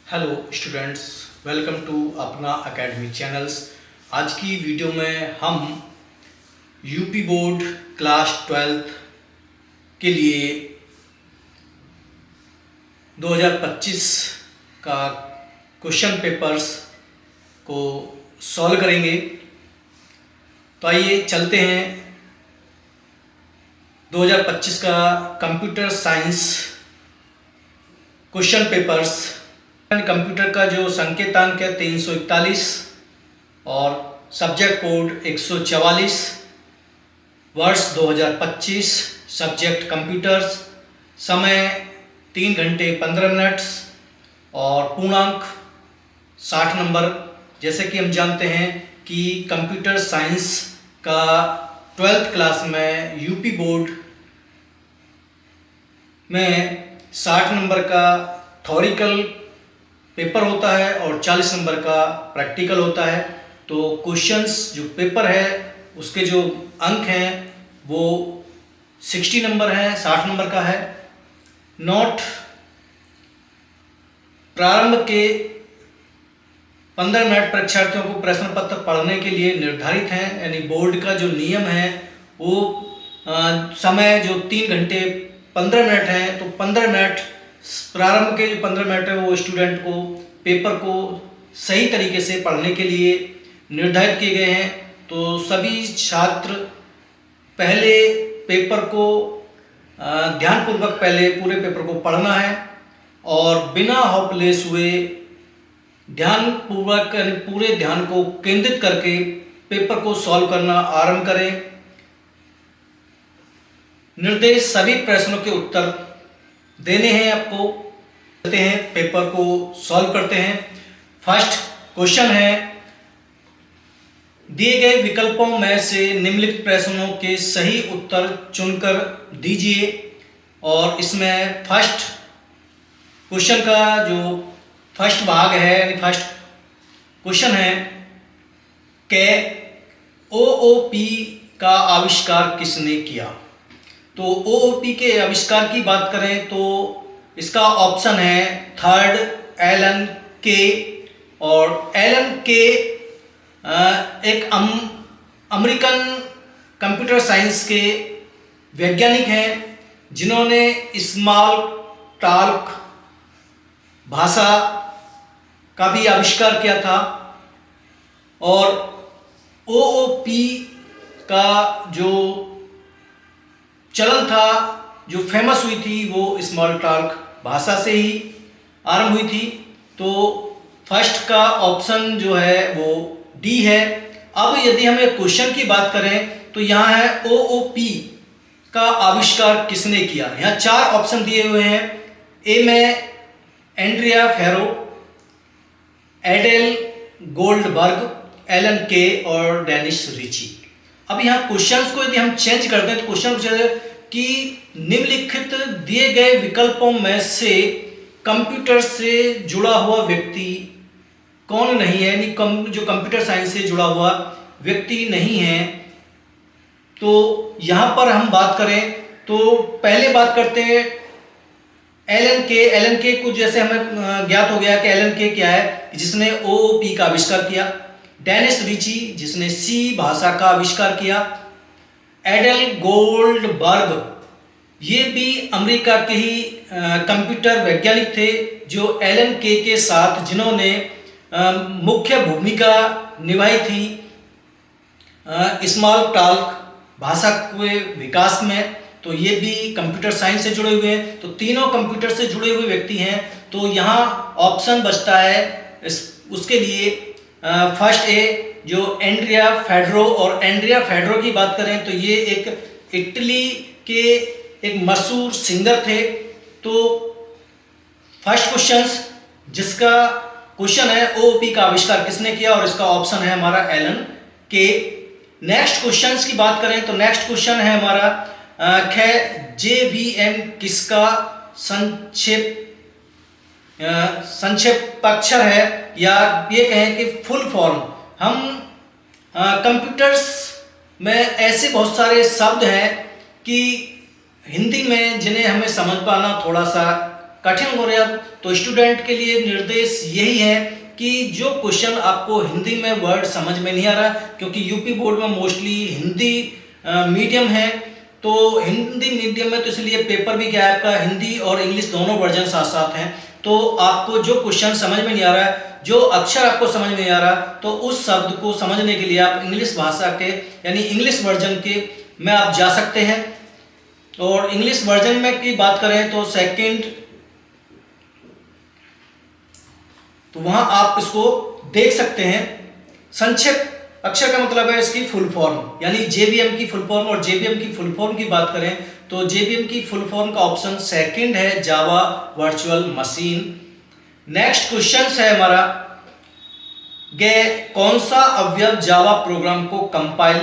Hello students, welcome to अपना academy channels. आज की वीडियो में हम यूपी बोर्ड क्लास 12 के लिए 2025 का क्वेश्चन पेपर्स को सॉल्व करेंगे। तो आइए चलते हैं 2025 का computer science question papers. Computer का जो संकेतांक है 341 और सब्जेक्ट कोड 144, वर्ष 2025, सब्जेक्ट कंप्यूटर्स, समय 3 घंटे 15 मिनट और पूर्णांक 60 नंबर। जैसे कि हम जानते हैं कि कंप्यूटर साइंस का 12th क्लास में यूपी बोर्ड में 60 नंबर का थ्योरिकल पेपर होता है और 40 नंबर का प्रैक्टिकल होता है। तो क्वेश्चंस जो पेपर है उसके जो अंक हैं वो 60 नंबर है, 60 नंबर का है। नोट प्रारंभ के 15 मिनट परीक्षार्थियों को प्रश्न पत्र पढ़ने के लिए निर्धारित हैं, यानी बोर्ड का जो नियम है वो समय जो 3 घंटे 15 मिनट है, तो 15 मिनट प्रारंभ के जो 15 मिनट है वो स्टूडेंट को पेपर को सही तरीके से पढ़ने के लिए निर्धारित किए गए हैं। तो सभी छात्र पहले पेपर को ध्यानपूर्वक पहले पूरे पेपर को पढ़ना है और बिना होपलेस हुए ध्यानपूर्वक पूरे ध्यान को केंद्रित करके पेपर को सॉल्व करना आरंभ करें। निर्देश सभी प्रश्नों के उत्तर देने हैं आपको। करते हैं पेपर को सॉल्व करते हैं। फर्स्ट क्वेश्चन है, दिए गए विकल्पों में से निम्नलिखित प्रश्नों के सही उत्तर चुनकर दीजिए। और इसमें फर्स्ट क्वेश्चन का जो फर्स्ट भाग है यानी फर्स्ट क्वेश्चन है कि ओओपी का आविष्कार किसने किया। तो ओओपी के आविष्कार की बात करें तो इसका ऑप्शन है थर्ड, एलन के। और एलन के एक अमेरिकन कंप्यूटर साइंस के वैज्ञानिक हैं जिन्होंने स्मॉल टॉक भाषा का भी आविष्कार किया था। और ओओपी का जो चलन था, जो फेमस हुई थी, वो स्मॉल टॉक भाषा से ही आरंभ हुई थी। तो फर्स्ट का ऑप्शन जो है वो डी है। अब यदि हम एक क्वेश्चन की बात करें तो यहाँ है ओओपी का आविष्कार किसने किया। यहाँ 4 ऑप्शन दिए हुए हैं। ए में एंड्रिया फेरो, एडेल गोल्डबर्ग, एलन के और डेनिस रिची। अब यहाँ क्वेश्चंस को यदि हम चेंज कर दें तो क्वेश्चन पूछा जाए कि निम्नलिखित दिए गए विकल्पों में से कंप्यूटर से जुड़ा हुआ व्यक्ति कौन नहीं है, यानी जो कंप्यूटर साइंस से जुड़ा हुआ व्यक्ति नहीं है। तो यहाँ पर हम बात करें तो पहले बात करते हैं एलन के। एलन के को जैसे हमें ज्ञात हो गया कि एलन के क्या है, जिसने ओओपी का आविष्कार किया। डेनिस रिची जिसने सी भाषा का आविष्कार किया। एडेल गोल्डबर्ग ये भी अमेरिका के ही कंप्यूटर वैज्ञानिक थे जो एलन के साथ जिन्होंने मुख्य भूमिका निभाई थी स्मॉल टॉक भाषा के विकास में। तो ये भी कंप्यूटर साइंस से जुड़े हुए हैं। तो तीनों कंप्यूटर से जुड़े हुए व्यक्ति हैं। तो यहाँ ऑप्शन बचता है उसके लिए फर्स्ट ए जो एंड्रिया फेडरो। और एंड्रिया फेडरो की बात करें तो ये एक इटली के एक मशहूर सिंगर थे। तो फर्स्ट क्वेश्चन जिसका क्वेश्चन है ओओपी का आविष्कार किसने किया, और इसका ऑप्शन है हमारा एलन के। नेक्स्ट क्वेश्चन की बात करें तो नेक्स्ट क्वेश्चन है हमारा जेवीएम किसका संक्षेपाक्षर है, या ये कहें कि फुल फॉर्म। हम कंप्यूटर्स में ऐसे बहुत सारे शब्द हैं कि हिंदी में जिन्हें हमें समझ पाना थोड़ा सा कठिन हो रहा है तो स्टूडेंट के लिए निर्देश यही है कि जो क्वेश्चन आपको हिंदी में वर्ड समझ में नहीं आ रहा, क्योंकि यूपी बोर्ड में मोस्टली हिंदी मीडियम है, तो हिंदी मीडियम में तो इसलिए पेपर भी क्या है आपका हिंदी और इंग्लिश दोनों वर्जन साथ साथ हैं। तो आपको जो क्वेश्चन समझ में नहीं आ रहा है, जो अक्षर आपको समझ में नहीं आ रहा, तो उस शब्द को समझने के लिए आप इंग्लिश भाषा के यानी इंग्लिश वर्जन के में आप जा सकते हैं। और इंग्लिश वर्जन में की बात करें तो सेकंड, तो वहां आप इसको देख सकते हैं। संक्षिप्त अक्षर का मतलब है इसकी फुल फॉर्म, यानी जेवीएम की फुल फॉर्म। और जेवीएम की फुल फॉर्म की बात करें तो जेवीएम की फुल फॉर्म का ऑप्शन सेकंड है, Java virtual machine. Next question है हमारा, कौन सा अवयव जावा प्रोग्राम को कंपाइल,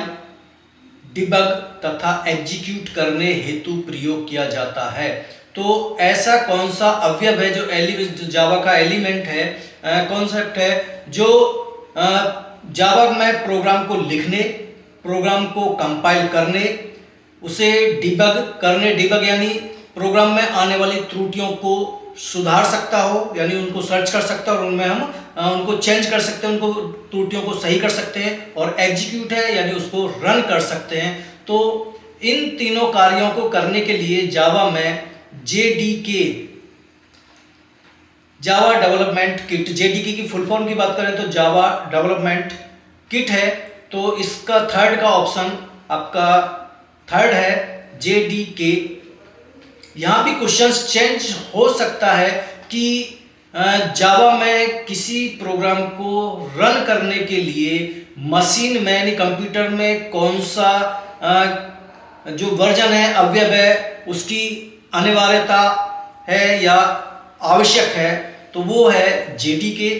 डिबग तथा एग्जीक्यूट करने हेतु प्रयोग किया जाता है। तो ऐसा कौन सा अवयव है जो जावा का एलिमेंट है, कॉन्सेप्ट है, जो जावा में प्रोग्राम को लिखने, प्रोग्राम को कंपाइल करने, उसे डिबग करने, डिबग यानी प्रोग्राम में आने वाली त्रुटियों को सुधार सकता हो, यानी उनको सर्च कर सकता है और उनमें हम उनको चेंज कर सकते हैं, उनको त्रुटियों को सही कर सकते हैं। और एग्जीक्यूट है यानी उसको रन कर सकते हैं। तो इन तीनों कार्यों को करने के लिए जावा में JDK, Java development kit, JDK की फुल फॉर्म की बात करें तो जावा डेवलपमेंट किट है। तो इसका थर्ड का ऑप्शन आपका थर्ड है, जेडीके। यहाँ भी क्वेश्चंस चेंज हो सकता है कि जावा में किसी प्रोग्राम को रन करने के लिए मशीन में यानी कंप्यूटर में कौन सा जो वर्जन है, अवयव है, उसकी अनिवार्यता है या आवश्यक है, तो वो है जेडीके।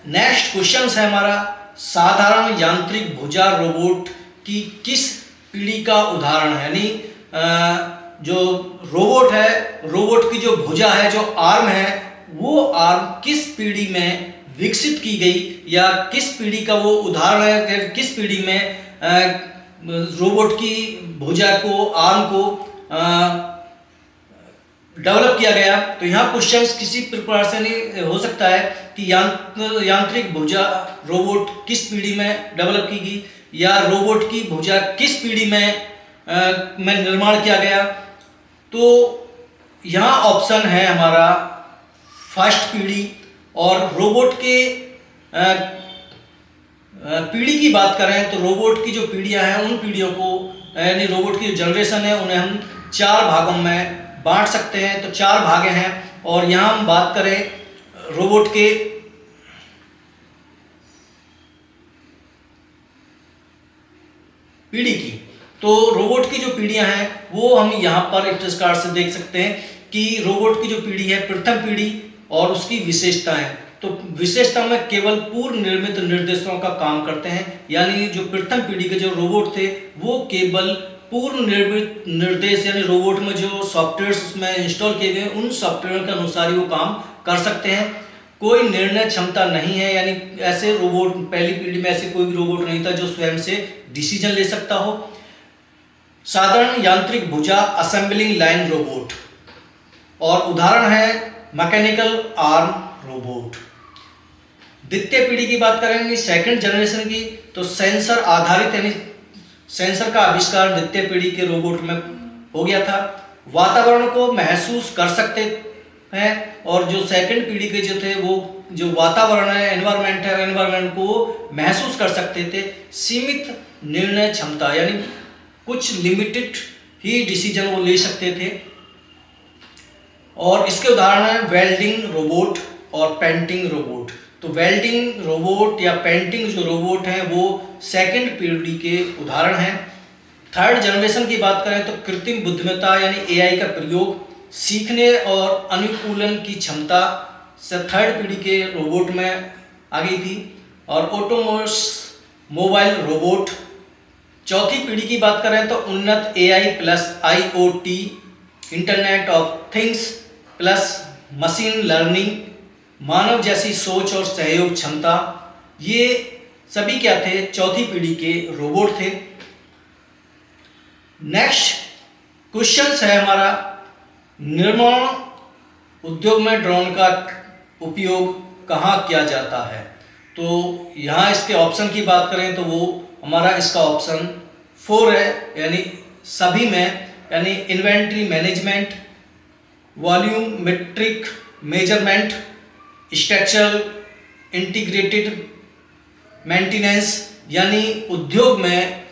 नेक्स्ट क्वेश्चन है हमारा, साधारण यांत्रिक भुजा रोबोट की किस पीढ़ी का उदाहरण है, यानी जो रोबोट है, रोबोट की जो भुजा है, जो आर्म है, वो आर्म किस पीढ़ी में विकसित की गई या किस पीढ़ी का वो उदाहरण है, किस पीढ़ी में रोबोट की भुजा को, आर्म को डेवलप किया गया। तो यहाँ क्वेश्चंस किसी प्रकार से नहीं हो सकता है कि यांत्रिक भुजा रोबोट किस पीढ़ी में डेवलप की गई या रोबोट की भुजा किस पीढ़ी में निर्माण किया गया। तो यहाँ ऑप्शन है हमारा फर्स्ट पीढ़ी। और रोबोट के पीढ़ी की बात करें तो रोबोट की जो पीढ़ियाँ हैं, उन पीढ़ियों को यानी रोबोट की जो जनरेशन है उन्हें हम 4 भागों में बांट सकते हैं। तो 4 भागे हैं। और यहाँ हम बात करें रोबोट के पीढ़ी की, तो रोबोट की जो पीढ़ियां हैं वो हम यहाँ पर इस प्रकार से देख सकते हैं कि रोबोट की जो पीढ़ी है, प्रथम पीढ़ी और उसकी विशेषताएं। तो विशेषता में केवल पूर्व निर्मित निर्देशों का काम करते हैं, यानी जो प्रथम पीढ़ी के जो रोबोट थे वो केवल पूर्व निर्मित निर्देश यानी रोबोट में जो सॉफ्टवेयर उसमें इंस्टॉल किए गए उन सॉफ्टवेयर के अनुसार ही वो काम कर सकते हैं। कोई निर्णय क्षमता नहीं है, यानी ऐसे रोबोट पहली पीढ़ी में ऐसे कोई भी रोबोट नहीं था जो स्वयं से डिसीजन ले सकता हो। साधारण यांत्रिक भुजा असेंबलिंग लाइन रोबोट, और उदाहरण है मैकेनिकल आर्म रोबोट। द्वितीय पीढ़ी की बात करेंगे, सेकंड जनरेशन की, तो सेंसर आधारित यानी सेंसर का आविष्कार द्वितीय पीढ़ी के रोबोट में हो गया था। वातावरण को महसूस कर सकते हैं, और जो सेकंड पीढ़ी के जो थे वो जो वातावरण है, एनवायरनमेंट है, एनवायरनमेंट को महसूस कर सकते थे। सीमित निर्णय क्षमता यानी कुछ लिमिटेड ही डिसीजन वो ले सकते थे। और इसके उदाहरण हैं वेल्डिंग रोबोट और पेंटिंग रोबोट। तो वेल्डिंग रोबोट या पेंटिंग जो रोबोट हैं वो सेकंड पीढ़ी के उदाहरण हैं। थर्ड जनरेशन की बात करें तो कृत्रिम बुद्धिमत्ता यानी एआई का प्रयोग, सीखने और अनुकूलन की क्षमता से थर्ड पीढ़ी के रोबोट में आ गई थी। और ऑटोनोमस मोबाइल रोबोट। चौथी पीढ़ी की बात करें तो उन्नत AI plus IoT, internet of things plus machine learning, मानव जैसी सोच और सहयोग क्षमता, ये सभी क्या थे, चौथी पीढ़ी के रोबोट थे। नेक्स्ट क्वेश्चन है हमारा, निर्माण उद्योग में ड्रोन का उपयोग कहाँ किया जाता है? तो यहाँ इसके ऑप्शन की बात करें तो वो हमारा इसका ऑप्शन 4 है, यानी सभी में, यानी inventory management, volumetric measurement, structural integrated maintenance, यानी उद्योग में,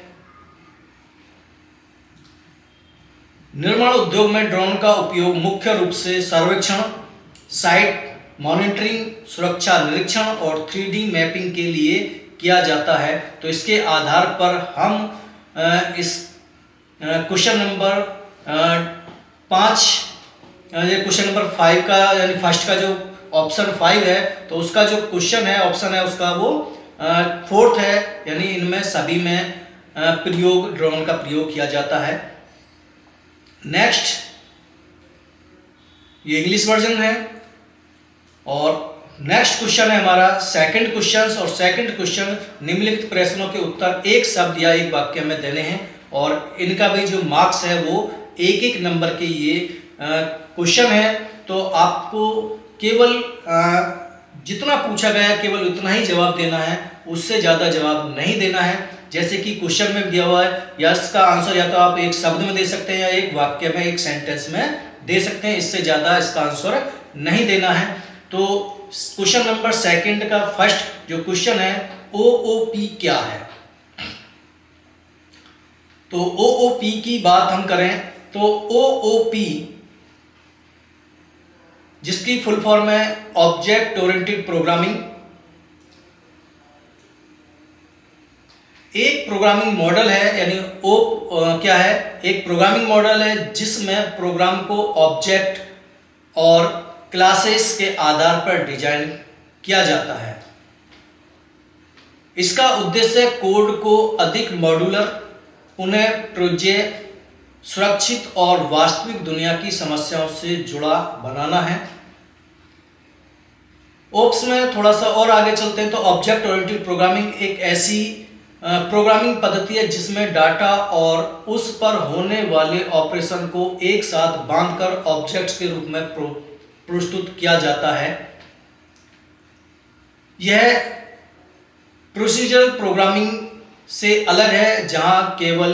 निर्माण उद्योग में ड्रोन का उपयोग मुख्य रूप से सर्वेक्षण, साइट मॉनिटरिंग, सुरक्षा निरीक्षण और 3D मैपिंग के लिए किया जाता है। तो इसके आधार पर हम इस क्वेश्चन नंबर 5, क्वेश्चन नंबर 5 का, यानी फर्स्ट का जो ऑप्शन 5 है, तो उसका जो क्वेश्चन है, ऑप्शन है उसका वो 4th है, यानी इनमें सभी में प्रयोग, ड्रोन का प्रयोग किया जाता है। नेक्स्ट, ये इंग्लिश वर्जन है। और नेक्स्ट क्वेश्चन है हमारा सेकंड क्वेश्चन, और सेकंड क्वेश्चन निम्नलिखित प्रश्नों के उत्तर एक शब्द या एक वाक्य में देने हैं, और इनका भी जो मार्क्स है वो एक एक नंबर के ये क्वेश्चन है। तो आपको केवल जितना पूछा गया है केवल उतना ही जवाब देना है, उससे ज़्यादा जवाब नहीं देना है। जैसे कि क्वेश्चन में दिया हुआ है, या इसका आंसर या तो आप एक शब्द में दे सकते हैं या एक वाक्य में, एक सेंटेंस में दे सकते हैं, इससे ज़्यादा इसका आंसर नहीं देना है। तो क्वेश्चन नंबर सेकंड का फर्स्ट जो क्वेश्चन है, OOP क्या है? तो OOP की बात हम करें तो OOP जिसकी फुल फॉर्म है ऑब्जेक्ट ओरिएंटेड प्रोग्रामिंग, एक प्रोग्रामिंग मॉडल है, यानी क्या है, एक प्रोग्रामिंग मॉडल है जिसमें प्रोग्राम को ऑब्जेक्ट और क्लासेस के आधार पर डिजाइन किया जाता है। इसका उद्देश्य कोड को अधिक मॉड्यूलर, पुनः प्रयोज्य, सुरक्षित और वास्तविक दुनिया की समस्याओं से जुड़ा बनाना है। ओप्स में थोड़ा सा और आगे चलते हैं तो ऑब्जेक्ट ओरिएंटेड प्रोग्रामिंग एक ऐसी प्रोग्रामिंग पद्धति है जिसमें डाटा और उस पर होने वाले ऑपरेशन को एक साथ बांधकर ऑब्जेक्ट्स के रूप में प्रस्तुत किया जाता है। यह प्रोसीजरल प्रोग्रामिंग से अलग है, जहां केवल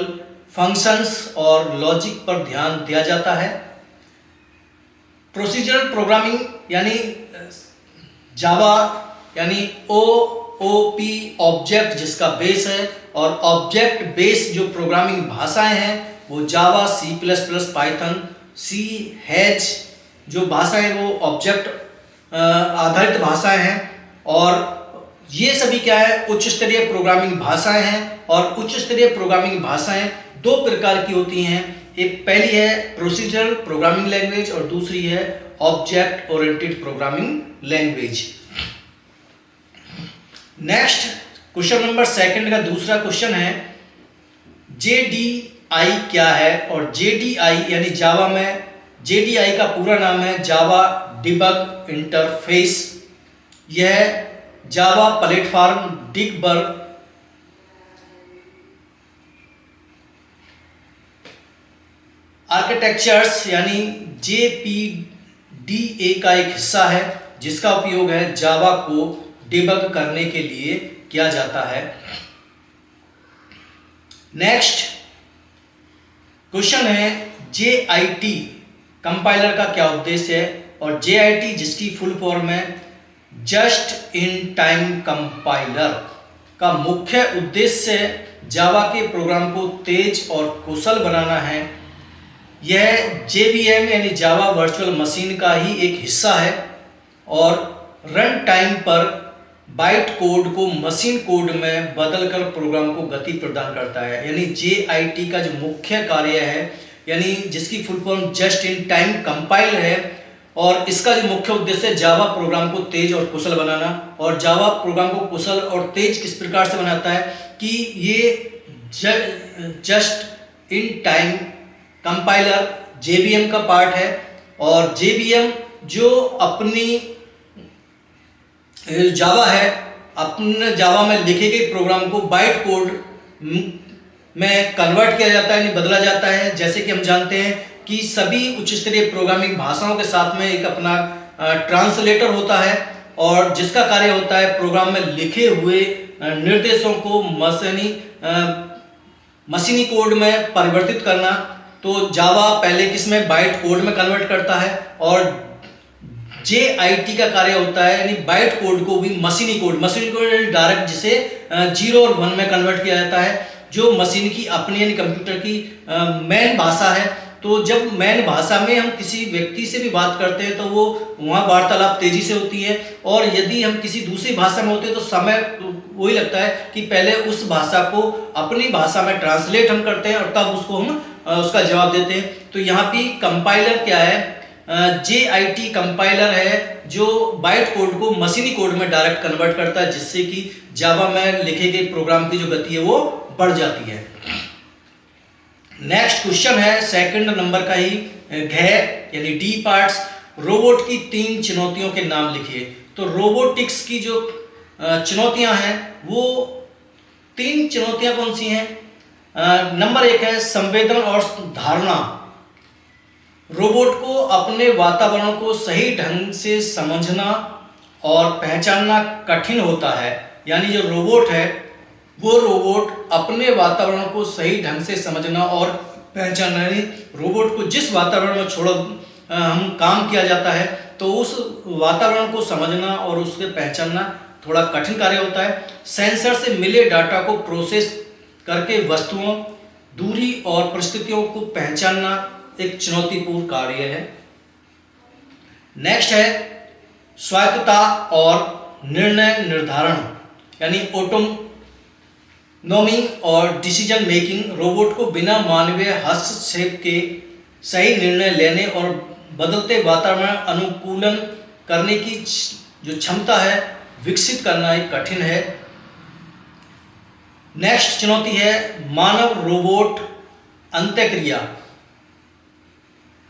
फंक्शंस और लॉजिक पर ध्यान दिया जाता है। प्रोसीजरल प्रोग्रामिंग यानी जावा, यानी OOP ऑब्जेक्ट जिसका बेस है, और ऑब्जेक्ट बेस जो प्रोग्रामिंग भाषाएं हैं वो जावा, C++, पाइथन, C#, जो भाषाएं वो ऑब्जेक्ट आधारित भाषाएं हैं। और ये सभी क्या है, उच्च स्तरीय प्रोग्रामिंग भाषाएं हैं। और उच्च स्तरीय प्रोग्रामिंग भाषाएं दो प्रकार की होती हैं, एक पहली है प्रोसीजरल प्रोग्रामिंग लैंग्वेज और दूसरी है object oriented programming language. Next question number second का दूसरा क्वेश्चन है JDI क्या है? और JDI यानी जावा में JDI का पूरा नाम है जावा डिबग इंटरफेस। यह जावा प्लेटफॉर्म डिबग आर्किटेक्चर्स यानी JPDA का एक हिस्सा है, जिसका उपयोग है जावा को डिबग करने के लिए किया जाता है। नेक्स्ट क्वेश्चन है JIT कंपाइलर का क्या उद्देश्य है? और JIT जिसकी फुल फॉर्म है जस्ट इन टाइम कंपाइलर का मुख्य उद्देश्य जावा के प्रोग्राम को तेज और कुशल बनाना है। यह JVM यानी जावा वर्चुअल मशीन का ही एक हिस्सा है और रन टाइम पर बाइट कोड को मशीन कोड में बदलकर प्रोग्राम को गति प्रदान करता है। यानी JIT का जो मुख्य कार्य है, यानी जिसकी full form just in time compile है, और इसका जो मुख्य उद्देश्य है जावा प्रोग्राम को तेज और कुशल बनाना। और जावा प्रोग्राम को कुशल और तेज किस प्रकार से बनाता है कि ये just in time compiler JVM का पार्ट है, और JVM जो अपनी जावा है, अपने जावा में लिखे गए प्रोग्राम को बाइट कोड में कन्वर्ट किया जाता है, यानी बदला जाता है। जैसे कि हम जानते हैं कि सभी उच्च स्तरीय प्रोग्रामिंग भाषाओं के साथ में एक अपना ट्रांसलेटर होता है, और जिसका कार्य होता है प्रोग्राम में लिखे हुए निर्देशों को मशीनी कोड में परिवर्तित करना। तो जावा पहले किसमें, बाइट कोड में कन्वर्ट करता है, और JIT का कार्य होता है यानी बाइट कोड को भी मशीनी कोड डायरेक्ट जिसे 0 और 1 में कन्वर्ट किया जाता है, जो मशीन की अपनी यानी कंप्यूटर की मेन भाषा है। तो जब मेन भाषा में हम किसी व्यक्ति से भी बात करते हैं तो वो वहाँ वार्तालाप तेजी से होती है, और यदि हम किसी दूसरी भाषा में होते हैं तो समय वही लगता है कि पहले उस भाषा को अपनी भाषा में ट्रांसलेट हम करते हैं और तब उसको हम उसका जवाब देते हैं। तो यहाँ भी कंपाइलर क्या है, JIT कंपाइलर है जो बाइट कोड को मशीनी कोड में डायरेक्ट कन्वर्ट करता है, जिससे कि जावा में लिखे गए प्रोग्राम की जो गति है वो बढ़ जाती है। नेक्स्ट क्वेश्चन है सेकंड नंबर का ही यानी डी पार्ट्स, रोबोट की 3 चुनौतियों के नाम लिखिए। तो रोबोटिक्स की जो चुनौतियां हैं वो 3 चुनौतियां कौन सी हैं? नंबर 1 है संवेदन और धारणा। रोबोट को अपने वातावरण को सही ढंग से समझना और पहचानना कठिन होता है, यानी जो रोबोट है वो रोबोट अपने वातावरण को सही ढंग से समझना और पहचानना, यानी रोबोट को जिस वातावरण में छोड़ हम काम किया जाता है तो उस वातावरण को समझना और उसके पहचानना थोड़ा कठिन कार्य होता है। सेंसर से मिले डाटा को प्रोसेस करके वस्तुओं, दूरी और परिस्थितियों को पहचानना एक चुनौतीपूर्ण कार्य है। नेक्स्ट है स्वायत्तता और निर्णय निर्धारण, यानी ऑटोनॉमी और डिसीजन मेकिंग। रोबोट को बिना मानवीय हस्तक्षेप के सही निर्णय लेने और बदलते वातावरण अनुकूलन करने की जो क्षमता है विकसित करना एक कठिन है। नेक्स्ट चुनौती है मानव रोबोट अंतःक्रिया।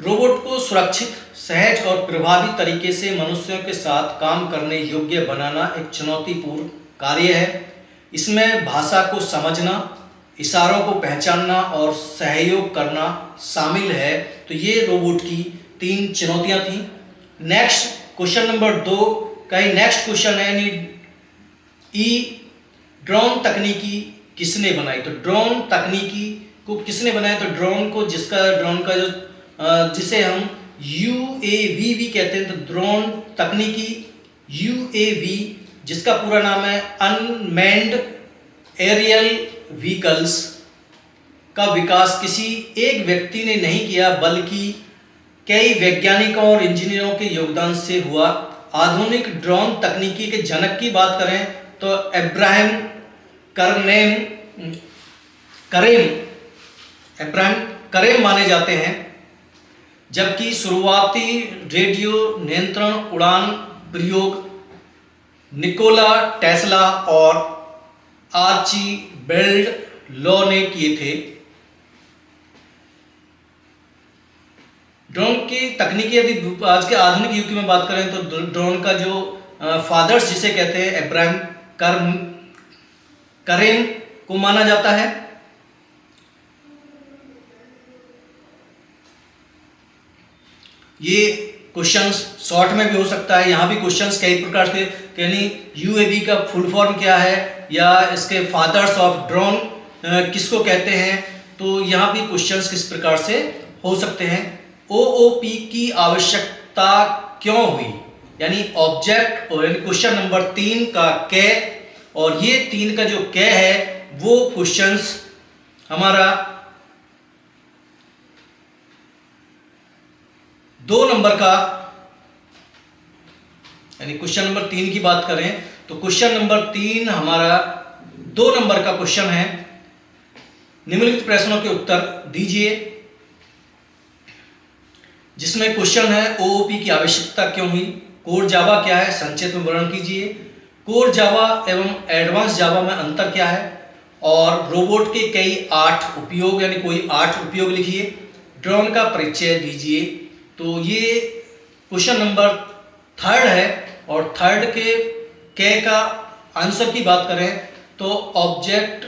रोबोट को सुरक्षित, सहज और प्रभावी तरीके से मनुष्यों के साथ काम करने योग्य बनाना एक चुनौतीपूर्ण कार्य है। इसमें भाषा को समझना, इशारों को पहचानना और सहयोग करना शामिल है। तो ये रोबोट की 3 चुनौतियां थी। नेक्स्ट क्वेश्चन नंबर 2 का ही नेक्स्ट क्वेश्चन है, ड्रोन तकनीकी किसने बनाई? तो ड्रोन तकनीकी को किसने बनाया? तो ड्रोन का जो जिसे हम UAV भी कहते हैं, तो ड्रोन तकनीकी UAV जिसका पूरा नाम है अनमैन्ड एरियल व्हीकल्स का विकास किसी एक व्यक्ति ने नहीं किया बल्कि कई वैज्ञानिकों और इंजीनियरों के योगदान से हुआ। आधुनिक ड्रोन तकनीकी के जनक की बात करें तो अब्राहम करेम माने जाते हैं, जबकि शुरुआती रेडियो नियंत्रण उड़ान प्रयोग निकोला टेस्ला और आर्चीबाल्ड लॉ ने किए थे। ड्रोन की तकनीकी यदि आज के आधुनिक युग की में बात करें तो ड्रोन का जो फादर्स जिसे कहते हैं अब्राहम करेम को माना जाता है। ये क्वेश्चंस शॉर्ट में भी हो सकता है, यहाँ भी क्वेश्चंस कई प्रकार के, यानी UAV का फुल फॉर्म क्या है या इसके फादर्स ऑफ ड्रोन किसको कहते हैं, तो यहाँ भी क्वेश्चंस किस प्रकार से हो सकते हैं। OOP की आवश्यकता क्यों हुई, यानी ऑब्जेक्ट, और यानी क्वेश्चन नंबर 3 का कै, और ये 3 का जो कै है वो क्वेश्चंस हमारा 2 नंबर का, यानी क्वेश्चन नंबर 3 की बात करें तो क्वेश्चन नंबर 3 हमारा 2 नंबर का क्वेश्चन है। निम्नलिखित प्रश्नों के उत्तर दीजिए, जिसमें क्वेश्चन है OOP की आवश्यकता क्यों हुई, कोर जावा क्या है, संक्षेप में वर्णन कीजिए, कोर जावा एवं एडवांस जावा में अंतर क्या है, और रोबोट के कई 8 उपयोग, यानी कोई 8 उपयोग लिखिए, ड्रोन का परिचय दीजिए। तो ये क्वेश्चन नंबर 3 है, और 3 के कै का आंसर की बात करें तो ऑब्जेक्ट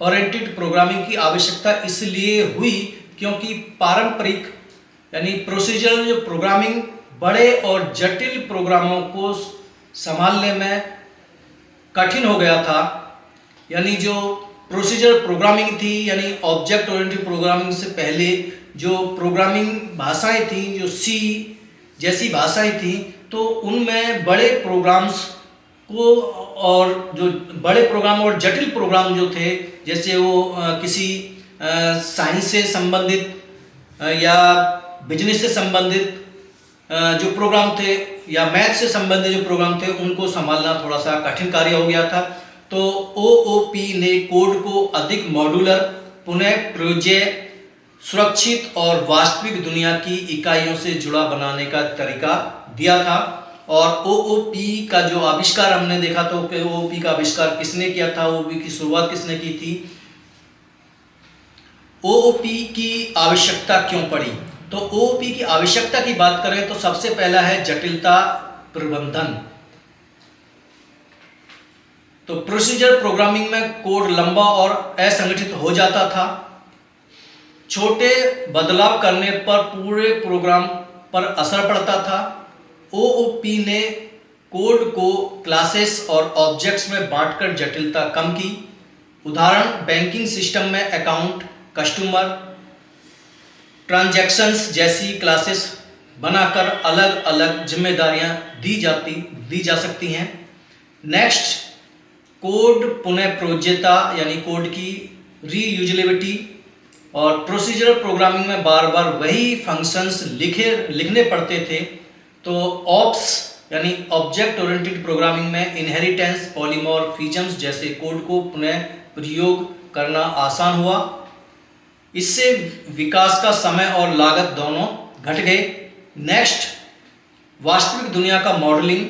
ओरिएंटेड प्रोग्रामिंग की आवश्यकता इसलिए हुई क्योंकि पारंपरिक यानी प्रोसीजरल जो प्रोग्रामिंग बड़े और जटिल प्रोग्रामों को संभालने में कठिन हो गया था। यानी जो प्रोसीजर प्रोग्रामिंग थी यानी ऑब्जेक्ट ओरिएंटेड प्रोग्रामिंग से पहले जो प्रोग्रामिंग भाषाएं थी, जो सी जैसी भाषाएं थी, तो उनमें बड़े प्रोग्राम्स को और जो बड़े प्रोग्राम और जटिल प्रोग्राम जो थे, जैसे वो किसी साइंस से संबंधित या बिजनेस से संबंधित जो प्रोग्राम थे या मैथ से संबंधित जो प्रोग्राम थे, उनको संभालना थोड़ा सा कठिन कार्य हो गया था। तो OOP ने कोड को अधिक मॉड्यूलर, पुनः प्रयोज्य, सुरक्षित और वास्तविक दुनिया की इकाइयों से जुड़ा बनाने का तरीका दिया था। और OOP का जो आविष्कार हमने देखा, तो OOP का आविष्कार किसने किया था, OOP की शुरुआत किसने की थी, OOP की आवश्यकता क्यों पड़ी। तो OOP की आवश्यकता की बात करें तो सबसे पहला है जटिलता प्रबंधन। तो प्रोसीजर प्रोग्रामिंग में कोड लंबा और असंगठित हो जाता था। छोटे बदलाव करने पर पूरे प्रोग्राम पर असर पड़ता था। OOP ने कोड को क्लासेस और ऑब्जेक्ट्स में बांटकर जटिलता कम की। उदाहरण, बैंकिंग सिस्टम में अकाउंट, कस्टमर, ट्रांजैक्शंस जैसी क्लासेस बनाकर अलग अलग जिम्मेदारियां दी जा सकती हैं। नेक्स्ट, कोड पुनः प्रयोज्यता यानी कोड की रीयूजेबिलिटी। और प्रोसीजरल प्रोग्रामिंग में बार बार वही फंक्शंस लिखने पड़ते थे। तो ऑप्स यानी ऑब्जेक्ट ओरिएंटेड प्रोग्रामिंग में इनहेरिटेंस, पॉलीमॉर्फिज्म्स जैसे कोड को पुनः प्रयोग करना आसान हुआ। इससे विकास का समय और लागत दोनों घट गए। नेक्स्ट, वास्तविक दुनिया का मॉडलिंग।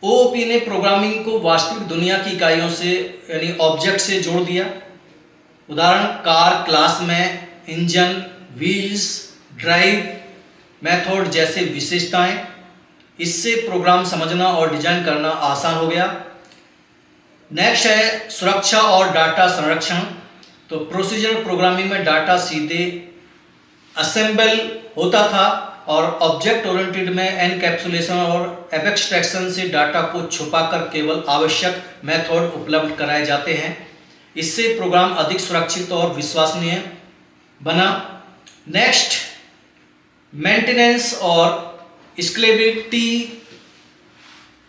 OOP ने प्रोग्रामिंग को वास्तविक दुनिया की इकाइयों से यानी ऑब्जेक्ट से जोड़ दिया। उदाहरण, कार क्लास में इंजन, व्हील्स, ड्राइव, मेथड जैसे विशेषताएं। इससे प्रोग्राम समझना और डिजाइन करना आसान हो गया। नेक्स्ट है सुरक्षा और डाटा संरक्षण। तो प्रोसीजर प्रोग्रामिंग में डाटा सीधे असेंबल होता था और ऑब्जेक्ट ओरिएंटेड में एनकैप्सुलेशन और एब्स्ट्रैक्शन से डाटा को छुपाकर केवल आवश्यक मेथड उपलब्ध कराए जाते हैं। इससे प्रोग्राम अधिक सुरक्षित और विश्वसनीय बना। नेक्स्ट, मेंटेनेंस और स्केलेबिलिटी।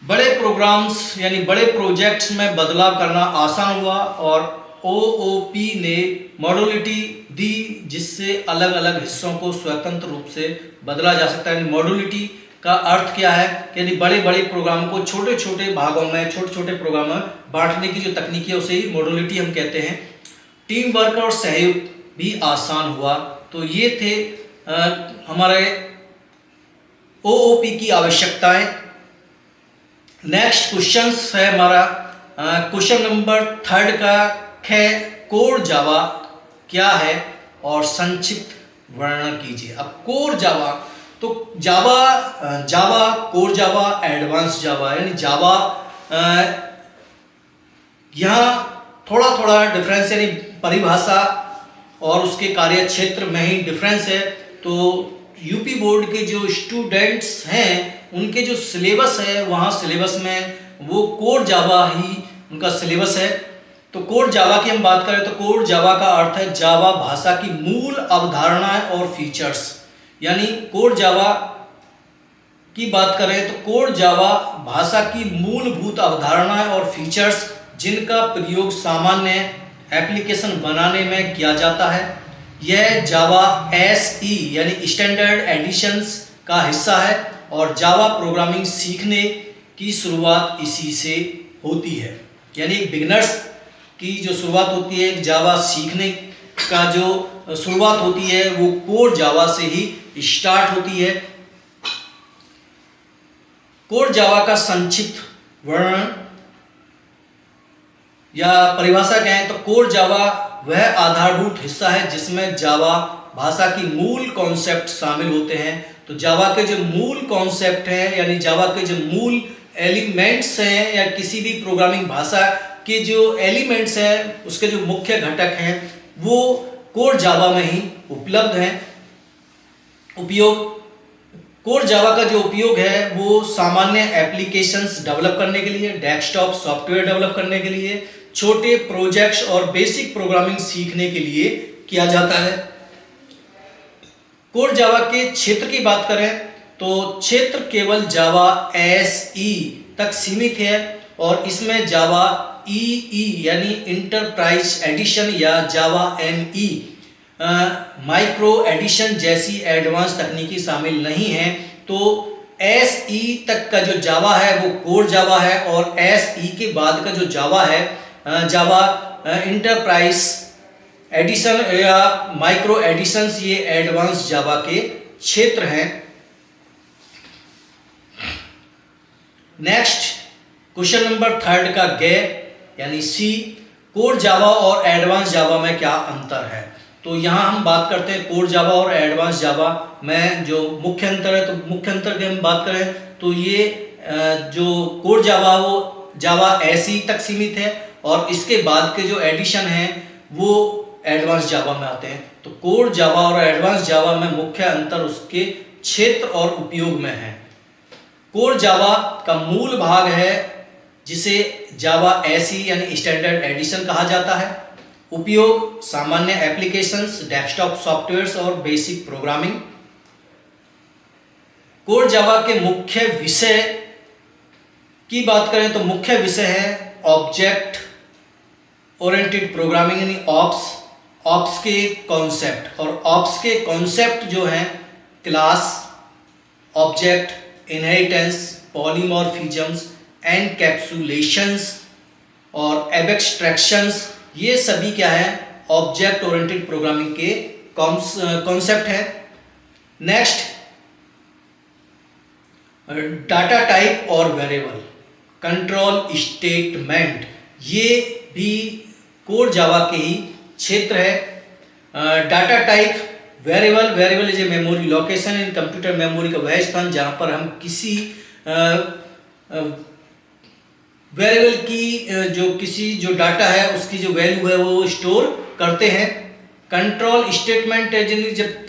बड़े प्रोग्राम्स यानी बड़े प्रोजेक्ट्स में बदलाव करना आसान हुआ और OOP ने मॉड्यूलिटी दी, जिससे अलग अलग हिस्सों को स्वतंत्र रूप से बदला जा सकता है। मॉड्यूलिटी का अर्थ क्या है, यानी बड़े बड़े प्रोग्राम को छोटे छोटे भागों में, छोटे छोटे प्रोग्राम में बांटने की जो तकनीक है उसे ही मॉड्यूलिटी हम कहते हैं। टीम वर्क और सहयोग भी आसान हुआ। तो ये थे हमारे OOP की आवश्यकताएं। नेक्स्ट क्वेश्चन है हमारा क्वेश्चन नंबर 3 का है, कोर जावा क्या है और संक्षिप्त वर्णन कीजिए। अब कोर जावा, तो जावा, कोर जावा, एडवांस जावा यानी जावा, यहाँ थोड़ा थोड़ा डिफरेंस यानी परिभाषा और उसके कार्य क्षेत्र में ही डिफरेंस है। तो यूपी बोर्ड के जो स्टूडेंट्स हैं उनके जो सिलेबस है, वहाँ सिलेबस में वो कोर जावा ही उनका सिलेबस है। तो कोर जावा की हम बात करें तो कोर जावा का अर्थ है जावा भाषा की मूल अवधारणाएं और फीचर्स। यानी कोर जावा की बात करें तो कोर जावा भाषा की मूलभूत अवधारणाएं और फीचर्स जिनका प्रयोग सामान्य एप्लीकेशन बनाने में किया जाता है। यह जावा SE यानी स्टैंडर्ड एडिशंस का हिस्सा है और जावा प्रोग्रामिंग सीखने की शुरुआत इसी से होती है। यानी बिगिनर्स की जो शुरुआत होती है, जावा सीखने का जो शुरुआत होती है वो कोर जावा से ही स्टार्ट होती है। कोर जावा का संक्षिप्त वर्णन या परिभाषा क्या है, तो कोर जावा वह आधारभूत हिस्सा है जिसमें जावा भाषा की मूल कॉन्सेप्ट शामिल होते हैं। तो जावा के जो मूल कॉन्सेप्ट है यानी जावा के जो मूल एलिमेंट्स हैं या किसी भी प्रोग्रामिंग भाषा के जो एलिमेंट्स हैं उसके जो मुख्य घटक हैं वो कोर जावा में ही उपलब्ध हैं। उपयोग, कोर जावा का जो उपयोग है वो सामान्य एप्लीकेशंस डेवलप करने के लिए, डेस्कटॉप सॉफ्टवेयर डेवलप करने के लिए, छोटे प्रोजेक्ट्स और बेसिक प्रोग्रामिंग सीखने के लिए किया जाता है। कोर जावा के क्षेत्र की बात करें तो क्षेत्र केवल जावा SE तक सीमित है और इसमें जावा EE यानी इंटरप्राइज एडिशन या जावा ME माइक्रो एडिशन जैसी एडवांस तकनीकी शामिल नहीं है। तो SE तक का जो जावा है वो कोर जावा है और SE के बाद का जो जावा है जावा इंटरप्राइज एडिशन या माइक्रो एडिशंस, ये एडवांस जावा के क्षेत्र हैं। नेक्स्ट क्वेश्चन नंबर 3 का गैप यानी C, कोर जावा और एडवांस जावा में क्या अंतर है। तो यहाँ हम बात करते हैं कोर जावा और एडवांस जावा में जो मुख्य अंतर है। तो मुख्य अंतर की हम बात करें तो ये जो कोर जावा वो जावा SE तक सीमित है और इसके बाद के जो एडिशन हैं वो एडवांस जावा में आते हैं। तो कोर जावा और एडवांस जावा में मुख्य अंतर उसके क्षेत्र और उपयोग में है। कोर जावा का मूल भाग है जिसे जावा SE यानी स्टैंडर्ड एडिशन कहा जाता है। उपयोग सामान्य एप्लीकेशंस, डेस्कटॉप सॉफ्टवेयर्स और बेसिक प्रोग्रामिंग। कोर जावा के मुख्य विषय की बात करें तो मुख्य विषय है ऑब्जेक्ट ओरिएंटेड प्रोग्रामिंग यानी ऑप्स के कॉन्सेप्ट। और ऑप्स के कॉन्सेप्ट जो हैं क्लास, ऑब्जेक्ट, इनहेरिटेंस, पॉलीमॉर्फिज्म्स, एनकैप्सुलेशंस और एब्स्ट्रैक्शंस, ये सभी क्या है ऑब्जेक्ट ओरिएंटेड प्रोग्रामिंग के कॉन्सेप्ट है। नेक्स्ट डाटा टाइप और वेरिएबल, कंट्रोल स्टेटमेंट, ये भी कोर जावा के ही क्षेत्र है। Data type, variable is a memory location in computer memory का वह स्थान जहां पर हम किसी वेरिएबल की जो डाटा है उसकी जो वैल्यू है वो स्टोर करते हैं। कंट्रोल स्टेटमेंट है जब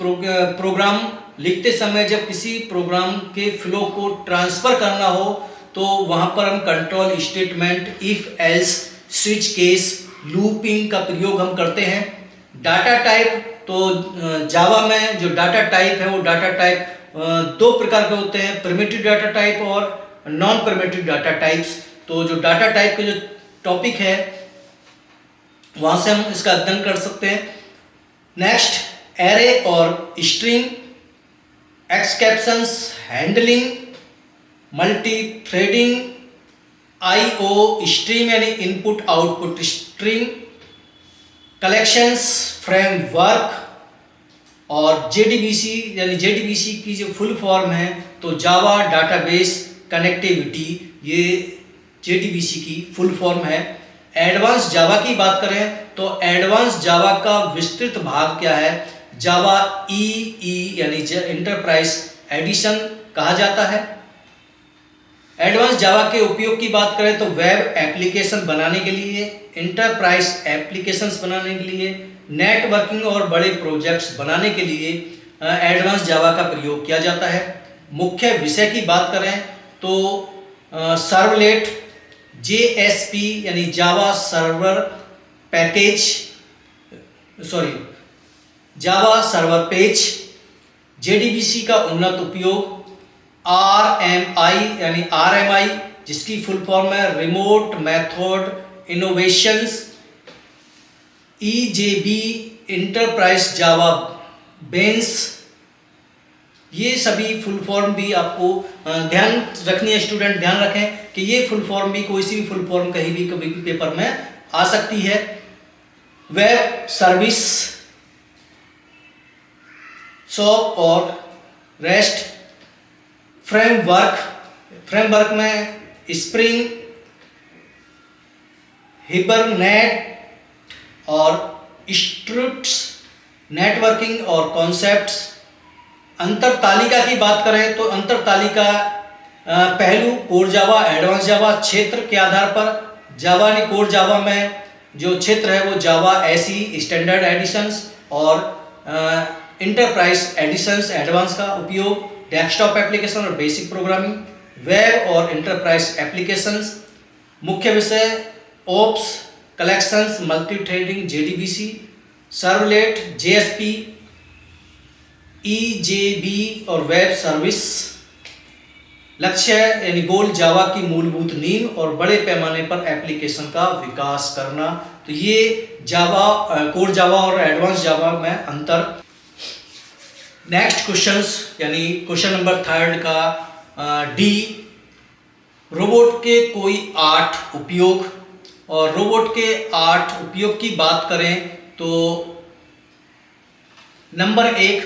प्रोग्राम लिखते समय जब किसी प्रोग्राम के फ्लो को ट्रांसफर करना हो तो वहां पर हम control statement, if else, switch case, looping का प्रयोग हम करते हैं। डाटा टाइप, तो जावा में जो डाटा टाइप है वो डाटा टाइप 2 प्रकार के होते हैं, प्रिमिटिव डाटा टाइप और नॉन प्रिमिटिव डाटा टाइप्स। तो जो डाटा टाइप के जो टॉपिक है वहां से हम इसका अध्ययन कर सकते हैं। नेक्स्ट एरे और string, exceptions handling, multi threading, IO stream यानी input output string, collections, framework और JDBC यानी JDBC की जो फुल फॉर्म है तो जावा डाटाबेस कनेक्टिविटी, ये JDBC की फुल फॉर्म है। एडवांस जावा की बात करें तो एडवांस जावा का विस्तृत भाग क्या है, जावा EE यानी इंटरप्राइज एडिशन कहा जाता है। एडवांस जावा के उपयोग की बात करें तो वेब एप्लीकेशन बनाने के लिए, इंटरप्राइज एप्लीकेशंस बनाने के लिए, नेटवर्किंग और बड़े प्रोजेक्ट्स बनाने के लिए एडवांस जावा का प्रयोग किया जाता है। मुख्य विषय की बात करें तो सर्वलेट, JSP यानी Java server package, Java server page, JDBC का उन्नत उपयोग, RMI यानी RMI जिसकी फुल फॉर्म है remote method innovations, EJB enterprise Java beans, ये सभी फुल फॉर्म भी आपको ध्यान रखनी है। स्टूडेंट ध्यान रखें कि ये फुल फॉर्म भी कोई सी भी फुल फॉर्म कहीं भी कभी भी पेपर में आ सकती है। वेब सर्विस, सॉप और रेस्ट, फ्रेमवर्क में स्प्रिंग, हिबरनेट और स्ट्रिप्स, नेटवर्किंग और कॉन्सेप्ट्स। अंतर तालिका की बात करें तो अंतर तालिका पहलू कोर जावा, एडवांस जावा, क्षेत्र के आधार पर जावा ने कोर जावा में जो क्षेत्र है वो जावा SE स्टैंडर्ड एडिशंस और इंटरप्राइज एडिशंस एडवांस का उपयोग, डेस्कटॉप एप्लीकेशन और बेसिक प्रोग्रामिंग, वेब और इंटरप्राइज एप्लीकेशंस, मुख्य विषय OOPs, collections, multi threading JDBC, servlet, JSP, EJB और वेब सर्विस। लक्ष्य यानी गोल जावा की मूलभूत नींव और बड़े पैमाने पर एप्लीकेशन का विकास करना। तो ये जावा, कोर जावा और एडवांस जावा में अंतर। नेक्स्ट क्वेश्चंस यानी क्वेश्चन नंबर 3 का D, रोबोट के कोई 8 उपयोग। और रोबोट के 8 उपयोग की बात करें तो नंबर 1,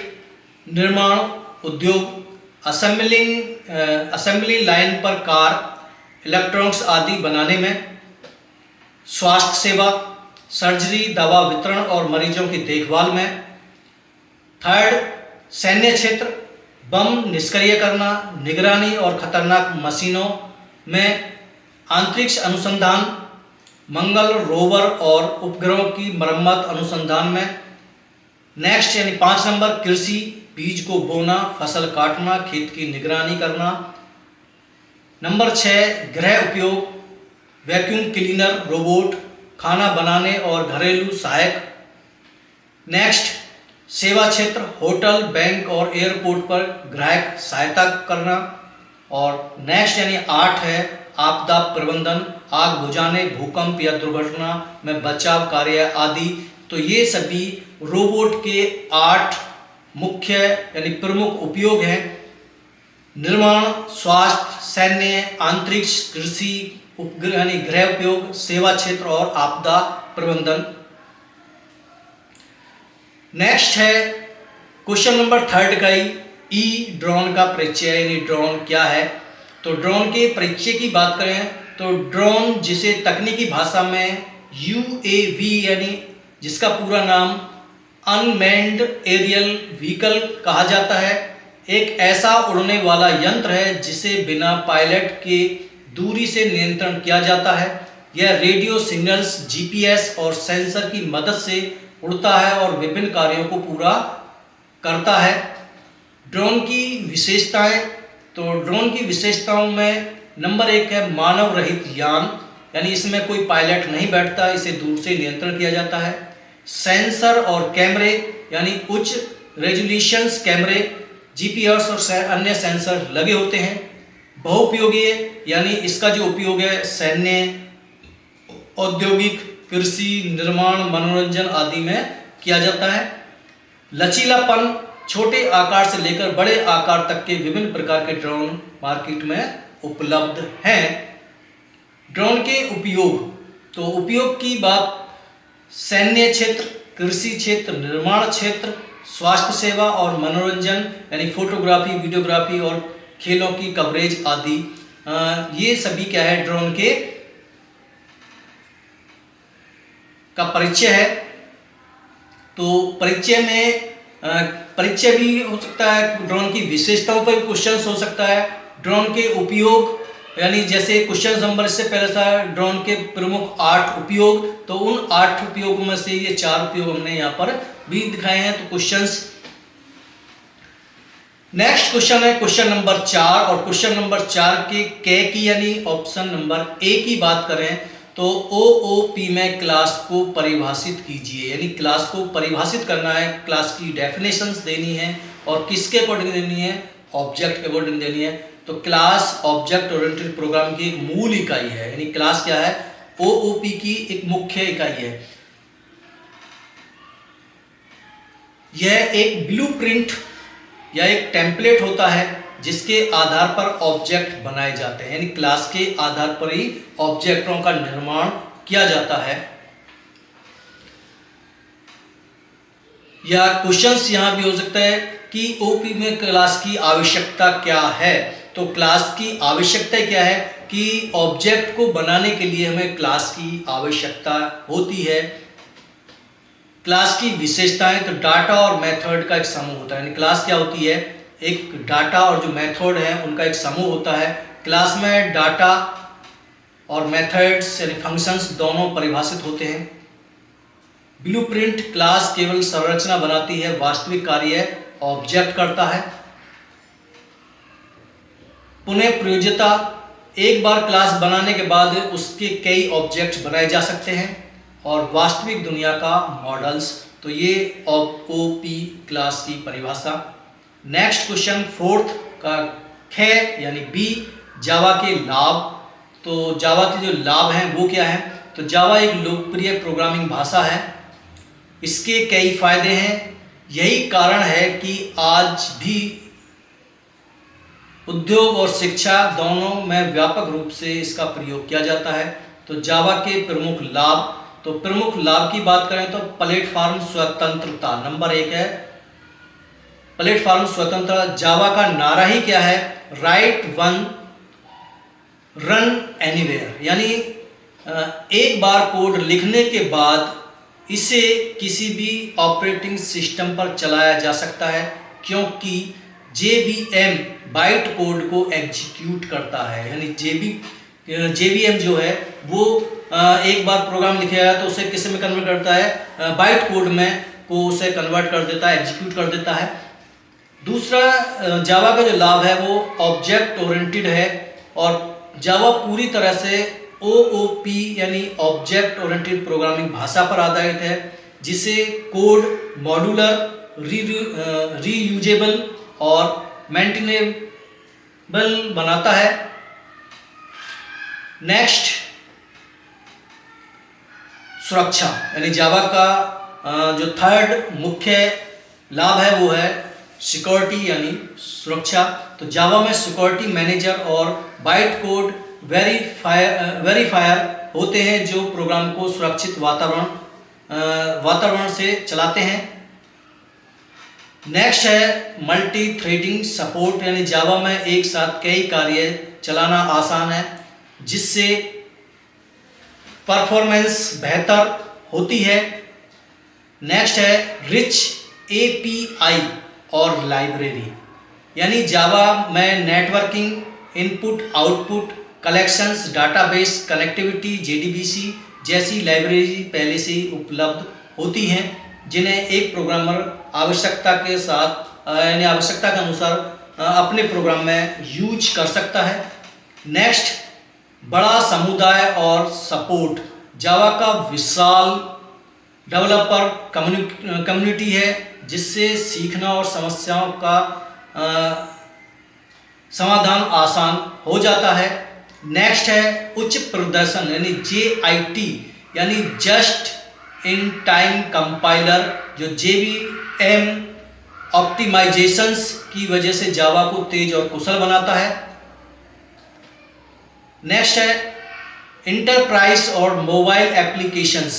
निर्माण उद्योग, असेंबली लाइन पर कार, इलेक्ट्रॉनिक्स आदि बनाने में। स्वास्थ्य सेवा, सर्जरी, दवा वितरण और मरीजों की देखभाल में। 3, सैन्य क्षेत्र, बम निष्क्रिय करना, निगरानी और खतरनाक मशीनों में। अंतरिक्ष अनुसंधान, मंगल रोवर और उपग्रहों की मरम्मत अनुसंधान में। नेक्स्ट यानी 5 नंबर, कृषि, बीज को बोना, फसल काटना, खेत की निगरानी करना। नंबर 6, गृह उपयोग, वैक्यूम क्लीनर रोबोट, खाना बनाने और घरेलू सहायक। नेक्स्ट, सेवा क्षेत्र, होटल, बैंक और एयरपोर्ट पर ग्राहक सहायता करना। और नेक्स्ट यानी 8 है, आपदा प्रबंधन, आग बुझाने, भूकंप या दुर्घटना में बचाव कार्य आदि। तो ये सभी रोबोट के 8 मुख्य यानी प्रमुख उपयोग हैं। निर्माण, स्वास्थ्य, सैन्य, अंतरिक्ष, कृषि, उपग्रह यानी गृह उपयोग, सेवा क्षेत्र और आपदा प्रबंधन। नेक्स्ट है क्वेश्चन नंबर 3 का ई, ड्रोन का परिचय यानी ड्रोन क्या है। तो ड्रोन के परिचय की बात करें तो ड्रोन, जिसे तकनीकी भाषा में UAV यानी जिसका पूरा नाम अनमैन्ड एरियल व्हीकल कहा जाता है, एक ऐसा उड़ने वाला यंत्र है जिसे बिना पायलट के दूरी से नियंत्रण किया जाता है। यह रेडियो सिग्नल्स, GPS और सेंसर की मदद से उड़ता है और विभिन्न कार्यों को पूरा करता है। ड्रोन की विशेषताएं, तो ड्रोन की विशेषताओं में नंबर 1 है मानव रहित यान, यानी इसमें कोई पायलट नहीं बैठता, इसे दूर से नियंत्रण किया जाता है। सेंसर और कैमरे, यानी उच्च रेजोल्यूशन कैमरे, GPS और अन्य सेंसर लगे होते हैं। बहुउपयोगी, यानी इसका जो उपयोग है सैन्य, औद्योगिक, कृषि, निर्माण, मनोरंजन आदि में किया जाता है। लचीलापन, छोटे आकार से लेकर बड़े आकार तक के विभिन्न प्रकार के ड्रोन मार्केट में उपलब्ध हैं। ड्रोन के उपयोग, तो उपयोग की बात सैन्य क्षेत्र, कृषि क्षेत्र, निर्माण क्षेत्र, स्वास्थ्य सेवा और मनोरंजन यानी फोटोग्राफी, वीडियोग्राफी और खेलों की कवरेज आदि, ये सभी क्या है ड्रोन के का परिचय है। तो परिचय भी हो सकता है, ड्रोन की विशेषताओं पर क्वेश्चन हो सकता है। ड्रोन के उपयोग, यानी जैसे क्वेश्चन नंबर इससे पहले था ड्रोन के प्रमुख 8 उपयोग, तो उन 8 उपयोगों में से ये 4 उपयोग हमने यहाँ पर भी दिखाए हैं। तो क्वेश्चंस, नेक्स्ट क्वेश्चन है क्वेश्चन नंबर 4, और क्वेश्चन नंबर 4 के की यानी ऑप्शन नंबर A की बात करें तो OOP में क्लास को परिभाषित कीजिए, यानी क्लास को परिभाषित करना है, क्लास की डेफिनेशंस देनी है और किसके अकॉर्डिंग देनी है, ऑब्जेक्ट के अकॉर्डिंग देनी है। तो क्लास ऑब्जेक्ट ओरिएंटेड प्रोग्राम की एक मूल इकाई है, यानी क्लास क्या है, OOP की एक मुख्य इकाई है। यह एक ब्लूप्रिंट या एक टेम्पलेट होता है जिसके आधार पर ऑब्जेक्ट बनाए जाते हैं, यानी क्लास के आधार पर ही ऑब्जेक्टों का निर्माण किया जाता है। या क्वेश्चंस यहां भी हो सकता है कि OOP में क्लास की आवश्यकता क्या है। तो क्लास की आवश्यकता क्या है कि ऑब्जेक्ट को बनाने के लिए हमें क्लास की आवश्यकता होती है। क्लास की विशेषताएं, तो डाटा और मेथड का एक समूह होता है, यानी क्लास क्या होती है, एक डाटा और जो मेथड है उनका एक समूह होता है। क्लास में डाटा और मेथड्स यानी फंक्शंस दोनों परिभाषित होते हैं। ब्लूप्रिंट क्लास केवल संरचना बनाती है, वास्तविक कार्य ऑब्जेक्ट करता है। पुनः प्रयोज्यता, एक बार क्लास बनाने के बाद उसके कई ऑब्जेक्ट बनाए जा सकते हैं। और वास्तविक दुनिया का मॉडल्स, तो ये ओपी क्लास की परिभाषा। नेक्स्ट क्वेश्चन फोर्थ का ख यानी बी, जावा के लाभ। तो जावा के जो लाभ हैं वो क्या है? तो जावा एक लोकप्रिय प्रोग्रामिंग भाषा है, इसके कई फायदे हैं। यही कारण है कि आज भी उद्योग और शिक्षा दोनों में व्यापक रूप से इसका प्रयोग किया जाता है। तो जावा के प्रमुख लाभ, तो प्रमुख लाभ की बात करें तो प्लेटफॉर्म स्वतंत्रता नंबर 1 है। प्लेटफॉर्म स्वतंत्रता, जावा का नारा ही क्या है? राइट वन रन एनीवेयर, यानी एक बार कोड लिखने के बाद इसे किसी भी ऑपरेटिंग सिस्टम पर चलाया जा सकता है, क्योंकि JVM बाइट कोड को एग्जीक्यूट करता है। यानी JVM जो है वो एक बार प्रोग्राम लिखेगा तो उसे किस में कन्वर्ट करता है? बाइट कोड में को उसे कन्वर्ट कर देता है, एग्जीक्यूट कर देता है। दूसरा जावा का जो लाभ है वो ऑब्जेक्ट ओरिएंटेड है, और जावा पूरी तरह से OOP यानी ऑब्जेक्ट ओरिएंटेड प्रोग्रामिंग भाषा पर आधारित है, जिसे कोड मॉड्यूलर, रीयूजेबल और मेंटेनेबल बनाता है। नेक्स्ट सुरक्षा, यानी जावा का जो थर्ड मुख्य लाभ है वो है सिक्योरिटी यानी सुरक्षा। तो जावा में सिक्योरिटी मैनेजर और बाइट कोड वेरीफायर होते हैं जो प्रोग्राम को सुरक्षित वातावरण से चलाते हैं। नेक्स्ट है मल्टी थ्रेडिंग सपोर्ट, यानी जावा में एक साथ कई कार्य चलाना आसान है, जिससे परफॉर्मेंस बेहतर होती है। नेक्स्ट है रिच API और लाइब्रेरी, यानी जावा में networking, input output, collections, database connectivity, JDBC जैसी लाइब्रेरी पहले से ही उपलब्ध होती हैं, जिन्हें एक प्रोग्रामर आवश्यकता के अनुसार अपने प्रोग्राम में यूज कर सकता है। नेक्स्ट बड़ा समुदाय और सपोर्ट, जावा का विशाल डेवलपर कम्युनिटी है, जिससे सीखना और समस्याओं का समाधान आसान हो जाता है। नेक्स्ट है उच्च प्रदर्शन यानी JIT यानी जस्ट इन टाइम कंपाइलर, जो JVM ऑप्टिमाइजेशंस की वजह से जावा को तेज और कुशल बनाता है। नेक्स्ट है इंटरप्राइज और मोबाइल एप्लीकेशंस,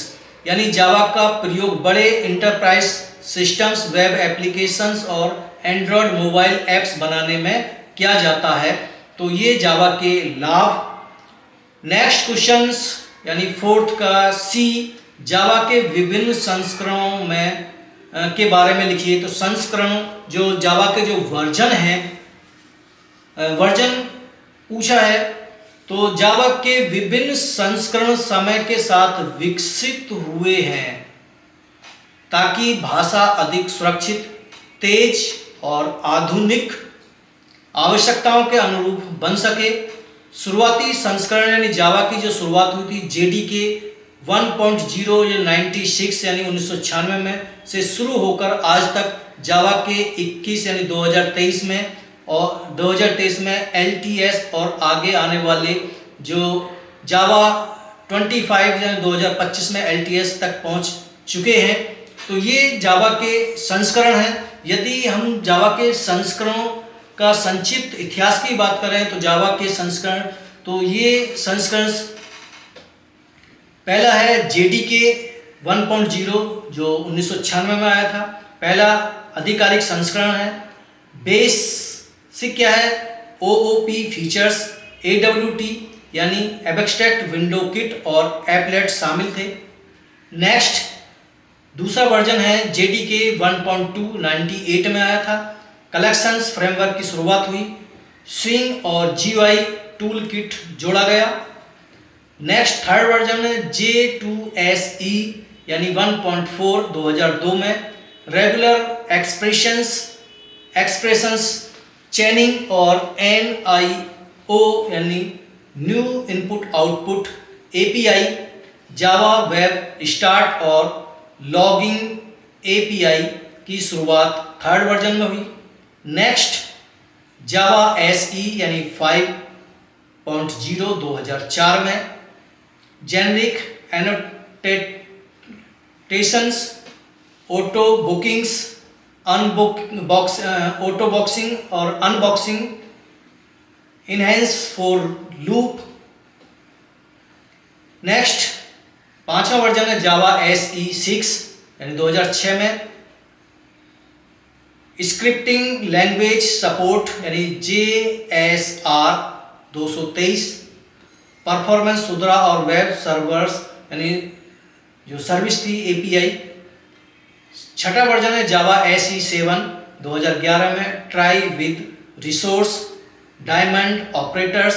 यानी जावा का प्रयोग बड़े इंटरप्राइज सिस्टम्स, वेब एप्लीकेशंस और एंड्रॉयड मोबाइल ऐप्स बनाने में किया जाता है। तो ये जावा के लाभ। नेक्स्ट क्वेश्चंस यानी फोर्थ का C, जावा के विभिन्न संस्करणों में के बारे में लिखिए। तो संस्करण जो जावा के जो वर्जन हैं, वर्जन पूछा है, तो जावा के विभिन्न संस्करण समय के साथ विकसित हुए हैं ताकि भाषा अधिक सुरक्षित, तेज और आधुनिक आवश्यकताओं के अनुरूप बन सके। शुरुआती संस्करण यानी जावा की जो शुरुआत हुई थी JDK 1.0 या 96 यानी 1996 में से शुरू होकर आज तक जावा के 21 यानी 2023 में और 2023 में LTS और आगे आने वाले जो जावा 25 यानी 2025 में LTS तक पहुंच चुके हैं। तो ये जावा के संस्करण हैं। यदि हम जावा के संस्करणों का संक्षिप्त इतिहास की बात करें तो जावा के संस्करण, तो ये संस्करण पहला है JDK 1.0 जो 1996 में आया था, पहला आधिकारिक संस्करण है। बेसिक क्या है? OOP फीचर्स, AWT यानी एब्स्ट्रैक्ट विंडो किट और एपलेट शामिल थे। नेक्स्ट दूसरा वर्जन है JDK 1.2 98 में आया था। कलेक्शंस फ्रेमवर्क की शुरुआत हुई, स्विंग और GUI टूल किट जोड़ा गया। नेक्स्ट थर्ड वर्जन है J2SE यानी 1.4 2002 में, रेगुलर एक्सप्रेशंस चेनिंग और NIO यानी new input output API, Java web start और लॉगिंग API की शुरुआत 3rd वर्जन में हुई। नेक्स्ट जावा SE यानी 5.0 2004 में, generic annotations, auto bookings, auto boxing और unboxing, enhance for loop. Next 5वां वर्जन है जावा SE 6 यानी 2006 में, स्क्रिप्टिंग लैंग्वेज सपोर्ट यानी JSR 223, परफॉर्मेंस सुधरा और वेब सर्वर्स यानी जो सर्विस थी API। 6वां वर्जन है जावा SE 7 2011 में, try with resource, diamond operators,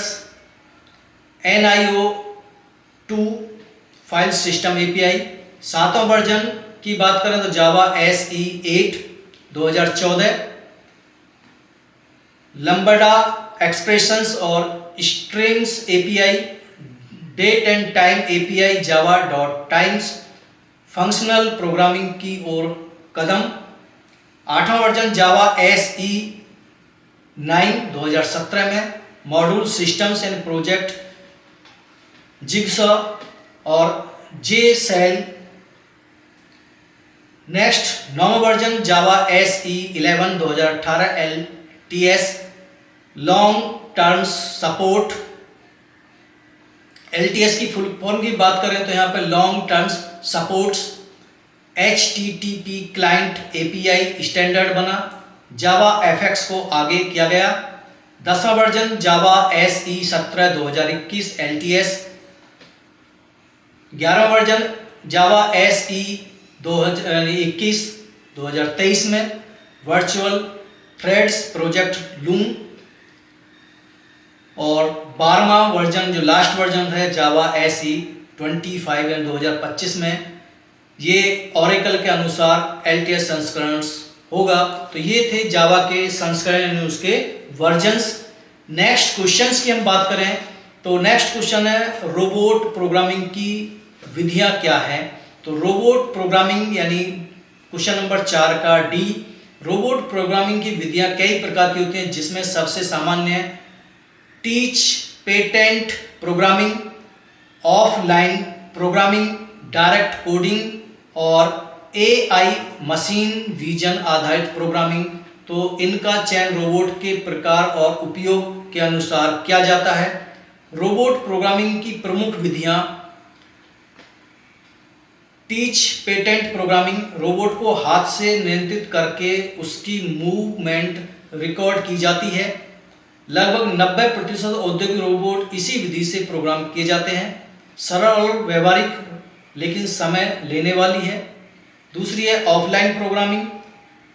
NIO2 file system API। 7वां वर्जन की बात करें तो जावा SE 8 2014, लंबडा एक्सप्रेशंस और streams API, date and time API, Java dot times, functional programming की ओर कदम। 8वां वर्जन जावा SE 9 2017 में, module systems and project, jigsaw और JSL। नेक्स्ट 9वां वर्जन जावा SE 11 2018, LTS long term support. LTS की full form की बात करें तो यहाँ पे long terms supports, HTTP client API standard बना, जावा FX को आगे किया गया। 10वां वर्जन जावा SE 17 2021, LTS। 11वां वर्जन जावा SE 2021 2023 में, वर्चुअल थ्रेड्स प्रोजेक्ट लूम। और 12वां वर्जन जो लास्ट वर्जन है जावा SE 25 2025 में, ये ओरेकल के अनुसार LTS संस्करण होगा। तो ये थे जावा के संस्करण यानी उसके वर्जन्स। नेक्स्ट क्वेश्चंस की हम बात करें तो नेक्स्ट क्वेश्चन है रोबोट प्रोग्रामिंग की विधियां क्या हैं। तो रोबोट प्रोग्रामिंग यानी क्वेश्चन नंबर 4 का D, रोबोट प्रोग्रामिंग की विधियां कई प्रकार की होती हैं, जिसमें सबसे सामान्य है teach patent programming, offline programming, direct coding और AI मशीन विजन आधारित प्रोग्रामिंग। तो इनका चयन रोबोट के प्रकार और उपयोग के अनुसार किया जाता है। रोबोट प्रोग्रामिंग की प्रमुख विधियां, टीच पेटेंट प्रोग्रामिंग, रोबोट को हाथ से नियंत्रित करके उसकी मूवमेंट रिकॉर्ड की जाती है। लगभग 90% औद्योगिक रोबोट इसी विधि से प्रोग्राम किए जाते हैं। सरल और व्यवहारिक लेकिन समय लेने वाली है। दूसरी है ऑफलाइन प्रोग्रामिंग,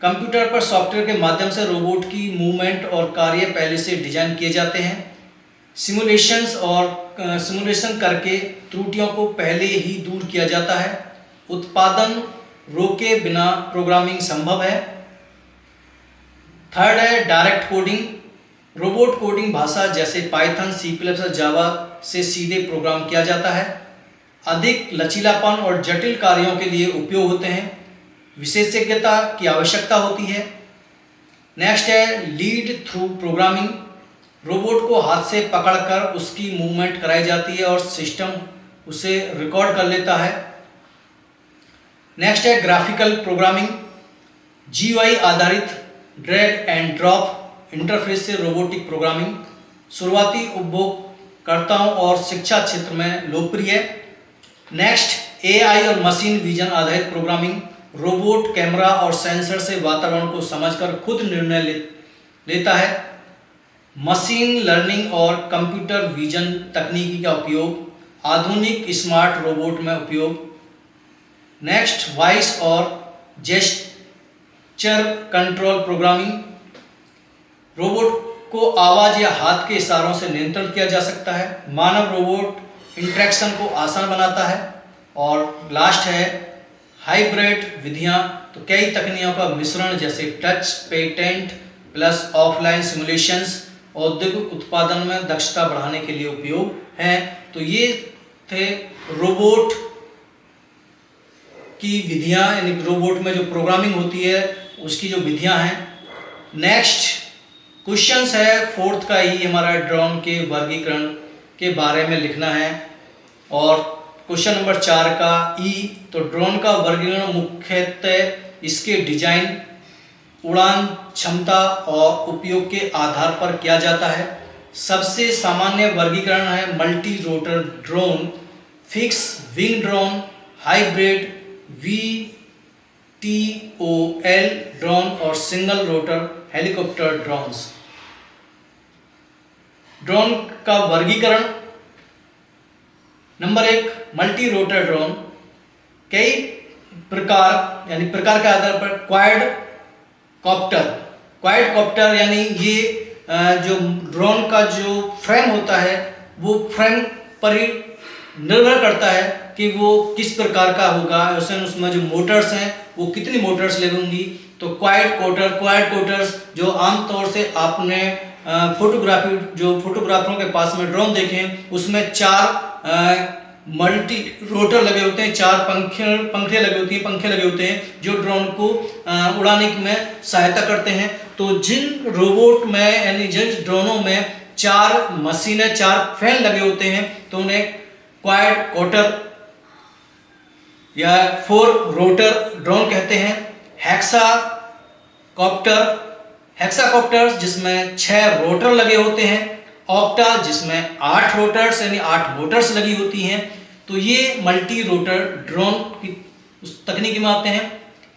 कंप्यूटर पर सॉफ्टवेयर के माध्यम से रोबोट की मूवमेंट और कार्य पहले से डिजाइन किए जाते हैं। सिमुलेशन करके त्रुटियों को पहले ही दूर किया जाता है। उत्पादन रोके बिना प्रोग्रामिंग संभव है। थर्ड है डायरेक्ट कोडिंग, रोबोट कोडिंग भाषा जैसे पाइथन, C++, जावा से सीधे प्रोग्राम किया जाता है। अधिक लचीलापन और जटिल कार्यों के लिए उपयोग होते हैं। विशेषज्ञता की आवश्यकता होती है। नेक्स्ट है लीड थ्रू प्रोग्रामिंग, रोबोट को हाथ से पकड़कर उसकी मूवमेंट कराई जाती है और सिस्टम उसे रिकॉर्ड कर लेता है। नेक्स्ट है ग्राफिकल प्रोग्रामिंग, GUI आधारित ड्रैग एंड ड्रॉप इंटरफेस से रोबोटिक प्रोग्रामिंग, शुरुआती उपयोगकर्ताओं और शिक्षा क्षेत्र में लोकप्रिय। नेक्स्ट AI और मशीन विजन आधारित प्रोग्रामिंग, रोबोट कैमरा और सेंसर से वातावरण को समझकर खुद निर्णय लेता है। मशीन लर्निंग और कंप्यूटर विजन तकनीकी का उपयोग, आधुनिक स्मार्ट रोबोट में उपयोग। नेक्स्ट वॉइस और जेस्चर कंट्रोल प्रोग्रामिंग, रोबोट को आवाज या हाथ के इशारों से नियंत्रण किया जा सकता है। मानव रोबोट इंटरेक्शन को आसान बनाता है। और लास्ट है हाइब्रिड विधियां, तो कई तकनीकों का मिश्रण जैसे touch patent plus offline simulations औद्योगिक उत्पादन में दक्षता बढ़ाने के लिए उपयोग हैं। तो ये थे रोबोट की विधियां, यानी रोबोट में जो प्रोग्रामिंग होती है उसकी जो विधियां हैं। नेक्स्ट क्वेश्चंस है फोर्थ का ही हमारा ड्रोन के वर्गीकरण के बारे में लिखना है। और क्वेश्चन नंबर 4 का ई, तो ड्रोन का वर्गीकरण मुख्यतः इसके डिजाइन, उड़ान क्षमता और उपयोग के आधार पर किया जाता है। सबसे सामान्य वर्गीकरण है multi rotor drone, fix wing drone, hybrid, VTOL drone और single rotor helicopter drones. Drone का वर्गीकरण नंबर 1 मल्टी रोटर ड्रोन, कई प्रकार यानी प्रकार के आधार पर क्वाड कॉप्टर यानी ये जो ड्रोन का जो फ्रेम होता है वो फ्रेम पर ही निर्भर करता है कि वो किस प्रकार का होगा, उसमें जो मोटर्स हैं वो कितनी मोटर्स लगेंगी। तो क्वाड कोटर्स जो आमतौर से आपने फोटोग्राफरों के पास में ड्रोन देखे हैं उसमें 4 मल्टी रोटर लगे होते हैं, 4 पंखे लगे होते हैं जो ड्रोन को उड़ाने में सहायता करते हैं। तो जिन रोबोट में यानी जिन ड्रोनों में 4 मशीनें 4 फैन लगे होते हैं तो उन्हें क्वाड कोटर या 4 रोटर ड्रोन कहते हैं। हेक्साकॉप्टर जिसमें 6 रोटर लगे होते हैं, ऑक्टा जिसमें 8 रोटर्स यानी 8 मोटर्स लगी होती हैं। तो ये मल्टी रोटर ड्रोन की उस तकनीक में आते हैं।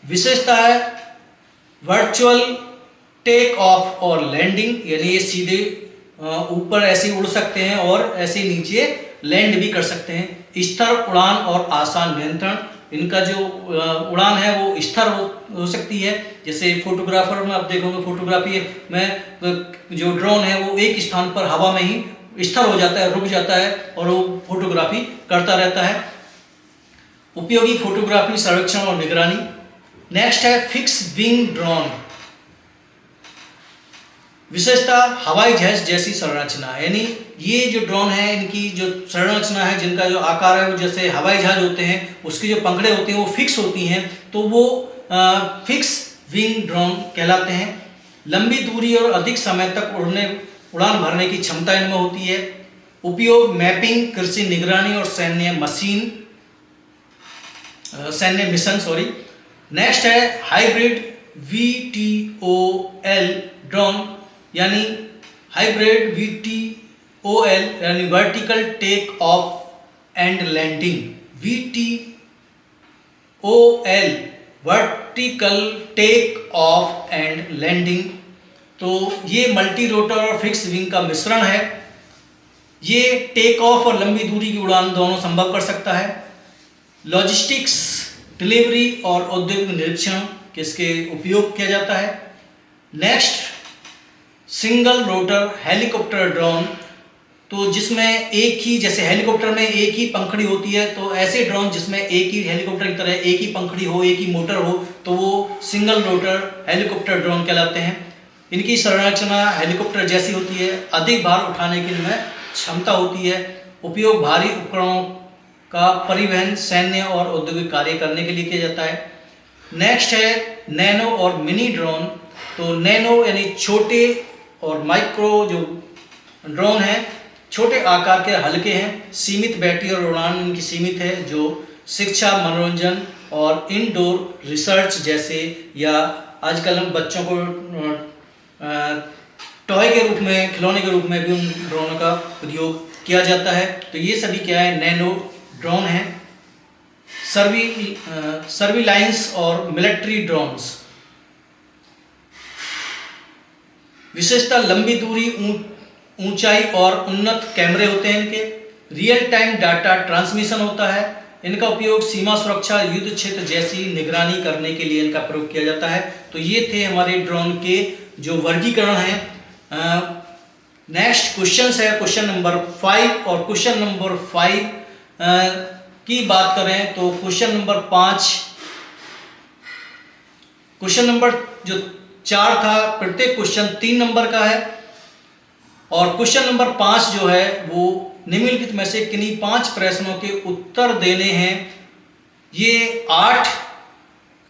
विशेषता है वर्चुअल टेक ऑफ और लैंडिंग, यानी ये सीधे ऊपर ऐसे उड़ सकते हैं और ऐसे नीचे लैंड भी कर सकते हैं। स्थिर उड़ान और आसान नियंत्रण, इनका जो उड़ान है वो स्थिर हो सकती है। जैसे फोटोग्राफर में आप देखोगे फोटोग्राफी में जो ड्रोन है वो एक स्थान पर हवा में ही स्थिर हो जाता है, रुक जाता है और वो फोटोग्राफी करता रहता है। उपयोगी फोटोग्राफी सर्वेक्षण और निगरानी। नेक्स्ट है फिक्स विंग ड्रोन, विशेषता हवाई जहाज जैसी संरचना, यानी ये जो ड्रोन है इनकी जो संरचना है, जिनका जो आकार है वो जैसे हवाई जहाज होते हैं उसकी जो पंखड़े होती हैं वो फिक्स होती हैं, तो वो फिक्स विंग ड्रोन कहलाते हैं। लंबी दूरी और अधिक समय तक उड़ान भरने की क्षमता इनमें होती है। उपयोग मैपिंग, कृषि निगरानी और सैन्य मिशन। नेक्स्ट है हाइब्रिड VTOL ड्रोन, यानी हाइब्रिड VTOL यानी vertical take off and landing. VTOL vertical take off and landing. तो ये मल्टी रोटर और फिक्स विंग का मिश्रण है। ये टेक ऑफ और लंबी दूरी की उड़ान दोनों संभव कर सकता है। लॉजिस्टिक्स, डिलीवरी और औद्योगिक निरीक्षण किसके उपयोग किया जाता है। Next single rotor helicopter drone, तो जिसमें एक ही, जैसे हेलीकॉप्टर में एक ही पंखड़ी होती है, तो ऐसे ड्रोन जिसमें एक ही हेलीकॉप्टर की तरह एक ही पंखड़ी हो, एक ही मोटर हो, तो वो सिंगल रोटर हेलीकॉप्टर ड्रोन कहलाते हैं। इनकी संरचना हेलीकॉप्टर जैसी होती है, अधिक भार उठाने की इनमें क्षमता होती है। उपयोग भारी उपकरणों का परिवहन, सैन्य और औद्योगिक कार्य करने के लिए किया जाता है। नेक्स्ट है नैनो और मिनी ड्रोन, तो नैनो यानी छोटे और माइक्रो जो ड्रोन हैं छोटे आकार के, हल्के हैं, सीमित बैटरी और उड़ान इनकी सीमित है, जो शिक्षा, मनोरंजन और इनडोर रिसर्च जैसे, या आजकल हम बच्चों को टॉय के रूप में, खिलौने के रूप में भी उन ड्रोन का प्रयोग किया जाता है। तो ये सभी क्या है, नैनो ड्रोन हैं। सर्विलाइंस और मिलिट्री ड्रोन्स, विशेषता लंबी दूरी, ऊंचाई और उन्नत कैमरे होते हैं इनके। रियल टाइम डाटा ट्रांसमिशन होता है। इनका उपयोग सीमा सुरक्षा, युद्ध क्षेत्र जैसी निगरानी करने के लिए इनका प्रयोग किया जाता है। तो ये थे हमारे ड्रोन के जो वर्गीकरण हैं। नेक्स्ट क्वेश्चन है क्वेश्चन नंबर 5, और क्वेश्चन नंबर 5 की बात करें तो क्वेश्चन नंबर 5 क्वेश्चन नंबर जो 4 था, प्रत्येक क्वेश्चन 3 नंबर का है। और क्वेश्चन नंबर 5 जो है वो निम्नलिखित में से किन्हीं 5 प्रश्नों के उत्तर देने हैं। ये 8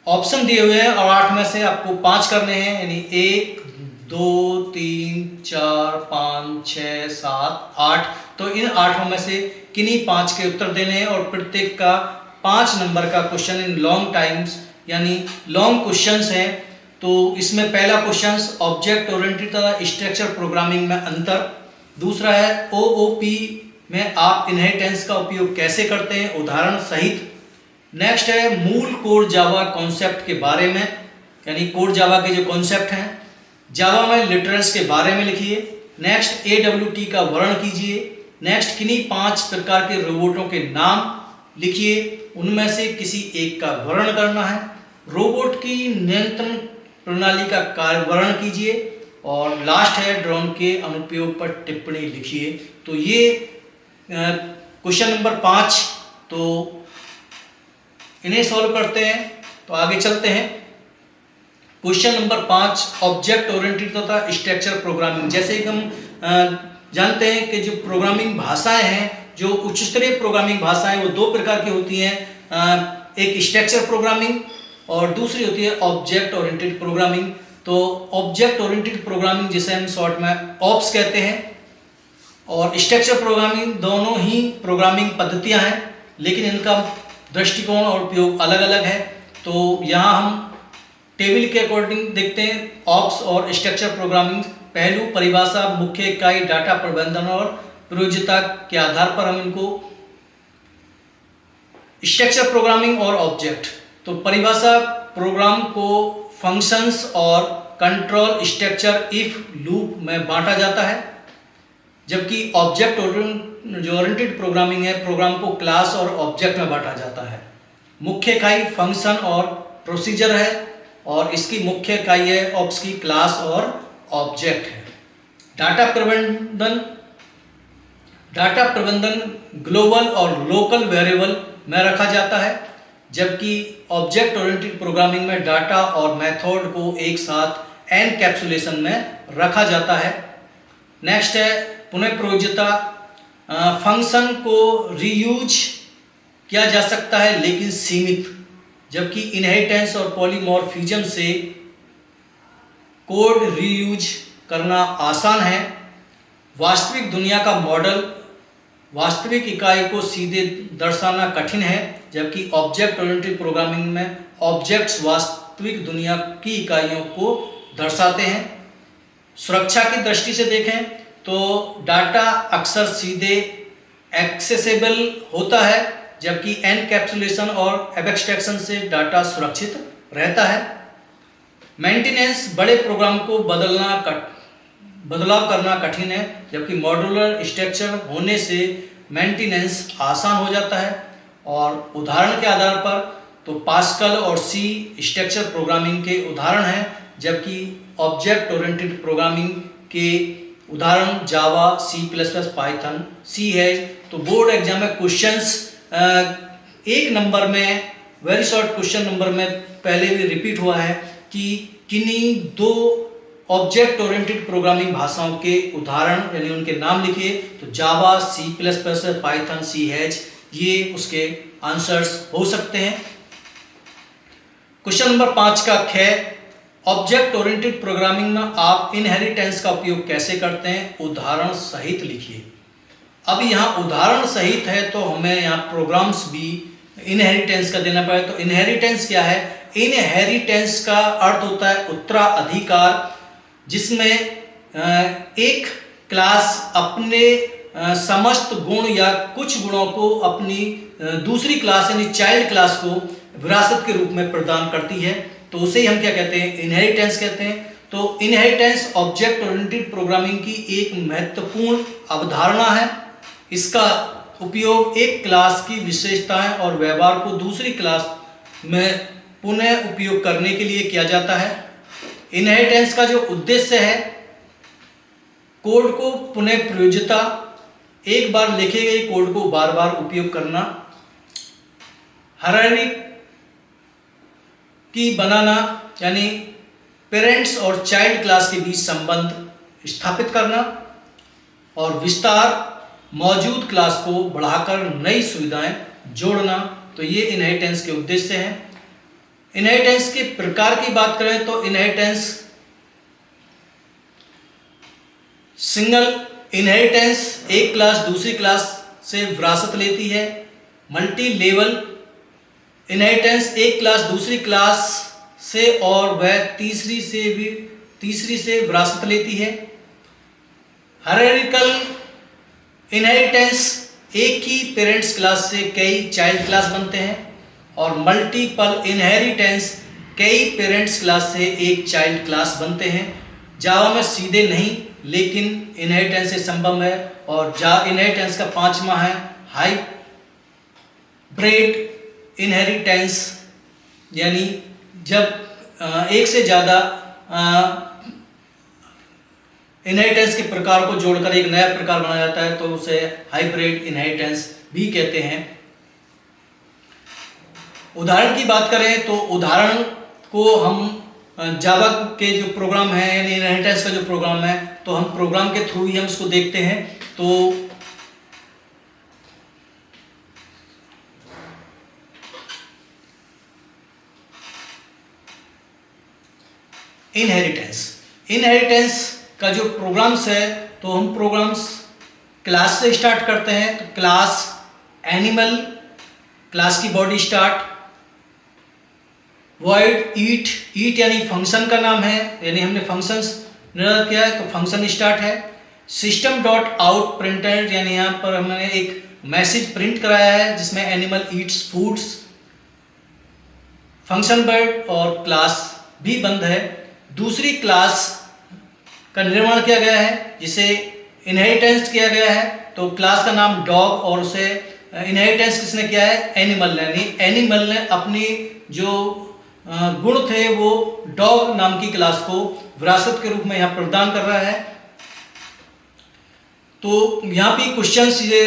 ऑप्शन दिए हुए हैं और 8 में से आपको 5 करने हैं, यानी 1 2 3 4 5 6 7 8। तो इन 8 में से किन्हीं 5 के उत्तर देने हैं और प्रत्येक का 5 नंबर का क्वेश्चन इन लॉन्ग टाइम्स यानी लॉन्ग क्वेश्चंस हैं। तो इसमें पहला क्वेश्चन ऑब्जेक्ट ओरिएंटेड तथा स्ट्रक्चर प्रोग्रामिंग में अंतर, दूसरा है ओओपी में आप इनहेरिटेंस का उपयोग कैसे करते हैं उदाहरण सहित। नेक्स्ट है मूल कोर जावा कॉन्सेप्ट के बारे में, यानी कोर जावा के जो कॉन्सेप्ट हैं, जावा में लिटरल्स के बारे में लिखिए। नेक्स्ट AWT का वर्णन कीजिए। नेक्स्ट किन्हीं 5 प्रकार के रोबोटों के नाम लिखिए, उनमें से किसी एक का वर्णन करना है। रोबोट की नियंत्रण प्रणाली का कार्य वर्णन कीजिए और लास्ट है ड्रोन के अनुप्रयोग पर टिप्पणी लिखिए। तो ये क्वेश्चन नंबर 5, तो इन्हें सॉल्व करते हैं। तो आगे चलते हैं। क्वेश्चन नंबर 5 ऑब्जेक्ट ओरिएंटेड तथा स्ट्रक्चर प्रोग्रामिंग। जैसे कि हम जानते हैं कि जो प्रोग्रामिंग भाषाएं हैं, जो उच्च स्तरीय प्रोग्रामिंग भाषाएं, वो 2 प्रकार की होती हैं, एक स्ट्रक्चर प्रोग्रामिंग और दूसरी होती है ऑब्जेक्ट ओरिएंटेड प्रोग्रामिंग। तो ऑब्जेक्ट ओरिएंटेड प्रोग्रामिंग जिसे हम शॉर्ट में ऑप्स कहते हैं और स्ट्रक्चर प्रोग्रामिंग, दोनों ही प्रोग्रामिंग पद्धतियां हैं, लेकिन इनका दृष्टिकोण और उपयोग अलग अलग है। तो यहाँ हम टेबल के अकॉर्डिंग देखते हैं ऑप्स और स्ट्रक्चर प्रोग्रामिंग। पहलू, परिभाषा, मुख्य इकाई, डाटा प्रबंधन और प्रयोज्यता के आधार पर हम इनको स्ट्रक्चर प्रोग्रामिंग और ऑब्जेक्ट। तो परिभाषा प्रोग्राम को फंक्शंस और कंट्रोल स्ट्रक्चर इफ लूप में बांटा जाता है, जबकि ऑब्जेक्ट जो ओरिएंटेड प्रोग्रामिंग है, प्रोग्राम को क्लास और ऑब्जेक्ट में बांटा जाता है। मुख्य इकाई फंक्शन और प्रोसीजर है और इसकी मुख्य इकाई है ऑप्स की क्लास और ऑब्जेक्ट है। डाटा प्रबंधन ग्लोबल और लोकल वेरिएबल में रखा जाता है, जबकि ऑब्जेक्ट ओरिएंटेड प्रोग्रामिंग में डाटा और मेथड को एक साथ एनकैप्सुलेशन में रखा जाता है। नेक्स्ट है पुनः प्रयोज्यता। फंक्शन को रीयूज किया जा सकता है लेकिन सीमित, जबकि इनहेरिटेंस और पॉलीमॉर्फिज्म से कोड रीयूज करना आसान है। वास्तविक दुनिया का मॉडल वास्तविक इकाई को सीधे दर्शाना कठिन है, जबकि ऑब्जेक्ट ओरिएंटेड प्रोग्रामिंग में ऑब्जेक्ट्स वास्तविक दुनिया की इकाइयों को दर्शाते हैं। सुरक्षा की दृष्टि से देखें तो डाटा अक्सर सीधे एक्सेसिबल होता है, जबकि एनकैप्सुलेशन और एब्स्ट्रैक्शन से डाटा सुरक्षित रहता है। मेंटेनेंस, बड़े प्रोग्राम को बदलाव करना कठिन है, जबकि मॉड्यूलर स्ट्रक्चर होने से मेंटेनेंस आसान हो जाता है। और उदाहरण के आधार पर तो पास्कल और सी स्ट्रक्चर प्रोग्रामिंग के उदाहरण हैं, जबकि ऑब्जेक्ट ओरिएंटेड प्रोग्रामिंग के उदाहरण जावा, C++, पाइथन, सी है। तो बोर्ड एग्जाम में क्वेश्चंस 1 नंबर में, वेरी शॉर्ट क्वेश्चन नंबर में पहले भी रिपीट हुआ है कि किन्हीं 2 ऑब्जेक्ट ओरिएंटेड प्रोग्रामिंग भाषाओं के उदाहरण यानी उनके नाम लिखिए। तो जावा, C++, पाइथन, C#, ये उसके आंसर्स हो सकते हैं। क्वेश्चन नंबर 5 का ख, ऑब्जेक्ट ओरिएंटेड प्रोग्रामिंग में आप इनहेरिटेंस का उपयोग कैसे करते हैं उदाहरण सहित लिखिए। अब यहाँ उदाहरण सहित है तो हमें यहाँ प्रोग्राम्स भी इनहेरिटेंस का देना पड़ेगा। तो इनहेरिटेंस क्या है? इनहेरिटेंस का अर्थ होता है उत्तराधिकार, जिसमें एक क्लास अपने समस्त गुण या कुछ गुणों को अपनी दूसरी क्लास यानी चाइल्ड क्लास को विरासत के रूप में प्रदान करती है। तो उसे हम क्या कहते हैं? इनहेरिटेंस कहते हैं। तो इनहेरिटेंस ऑब्जेक्ट ओरिएंटेड प्रोग्रामिंग की एक महत्वपूर्ण अवधारणा है। इसका उपयोग एक क्लास की विशेषताएं और व्यवहार को दूसरी क्लास में पुनः उपयोग करने के लिए किया जाता है। इनहेरिटेंस का जो उद्देश्य है, कोड को पुनः प्रयोज्यता, एक बार लिखे गए कोड को बार बार उपयोग करना, हायरार्की बनाना, यानी पेरेंट्स और चाइल्ड क्लास के बीच संबंध स्थापित करना, और विस्तार मौजूद क्लास को बढ़ाकर नई सुविधाएं जोड़ना। तो ये इनहेरिटेंस के उद्देश्य हैं। इनहेरिटेंस के प्रकार की बात करें तो इनहेरिटेंस सिंगल इनहेरिटेंस, एक क्लास दूसरी क्लास से विरासत लेती है। मल्टी लेवल इनहेरिटेंस, एक क्लास दूसरी क्लास से और वह तीसरी से विरासत लेती है। हायरार्किकल इनहेरिटेंस, एक ही पेरेंट्स क्लास से कई चाइल्ड क्लास बनते हैं। और मल्टीपल इनहेरिटेंस, कई पेरेंट्स क्लास से एक चाइल्ड क्लास बनते हैं। जावा में सीधे नहीं लेकिन इनहेरिटेंस से संभव है। और इनहेरिटेंस का पांचवा है हाइब्रिड इनहेरिटेंस, यानी जब एक से ज़्यादा इनहेरिटेंस के प्रकार को जोड़कर एक नया प्रकार बनाया जाता है तो उसे हाइब्रिड इनहेरिटेंस भी कहते हैं। उदाहरण की बात करें तो उदाहरण को हम जावा के जो प्रोग्राम है यानी इनहेरिटेंस का जो प्रोग्राम है तो हम प्रोग्राम के थ्रू ही हम उसको देखते हैं। तो इनहेरिटेंस का जो प्रोग्राम्स है तो हम प्रोग्राम्स क्लास से स्टार्ट करते हैं। तो क्लास एनिमल, क्लास की बॉडी स्टार्ट, वॉइड ईट यानी फंक्शन का नाम है, यानी हमने फंक्शंस निर्धारित किया है तो फंक्शन स्टार्ट है। सिस्टम डॉट आउट प्रिंटेड, यानी यहाँ पर हमने एक मैसेज प्रिंट कराया है जिसमें animal Yeats foods. Function bird और क्लास भी बंद है। दूसरी क्लास का निर्माण किया गया है जिसे इनहेरिटेंस किया गया है। तो क्लास का नाम डॉग और उसे इनहेरिटेंस किसने किया है? एनिमल ने, यानी एनिमल ने अपनी जो गुण थे वो डॉग नाम की क्लास को विरासत के रूप में यहाँ प्रदान कर रहा है। तो यहाँ भी क्वेश्चंस ये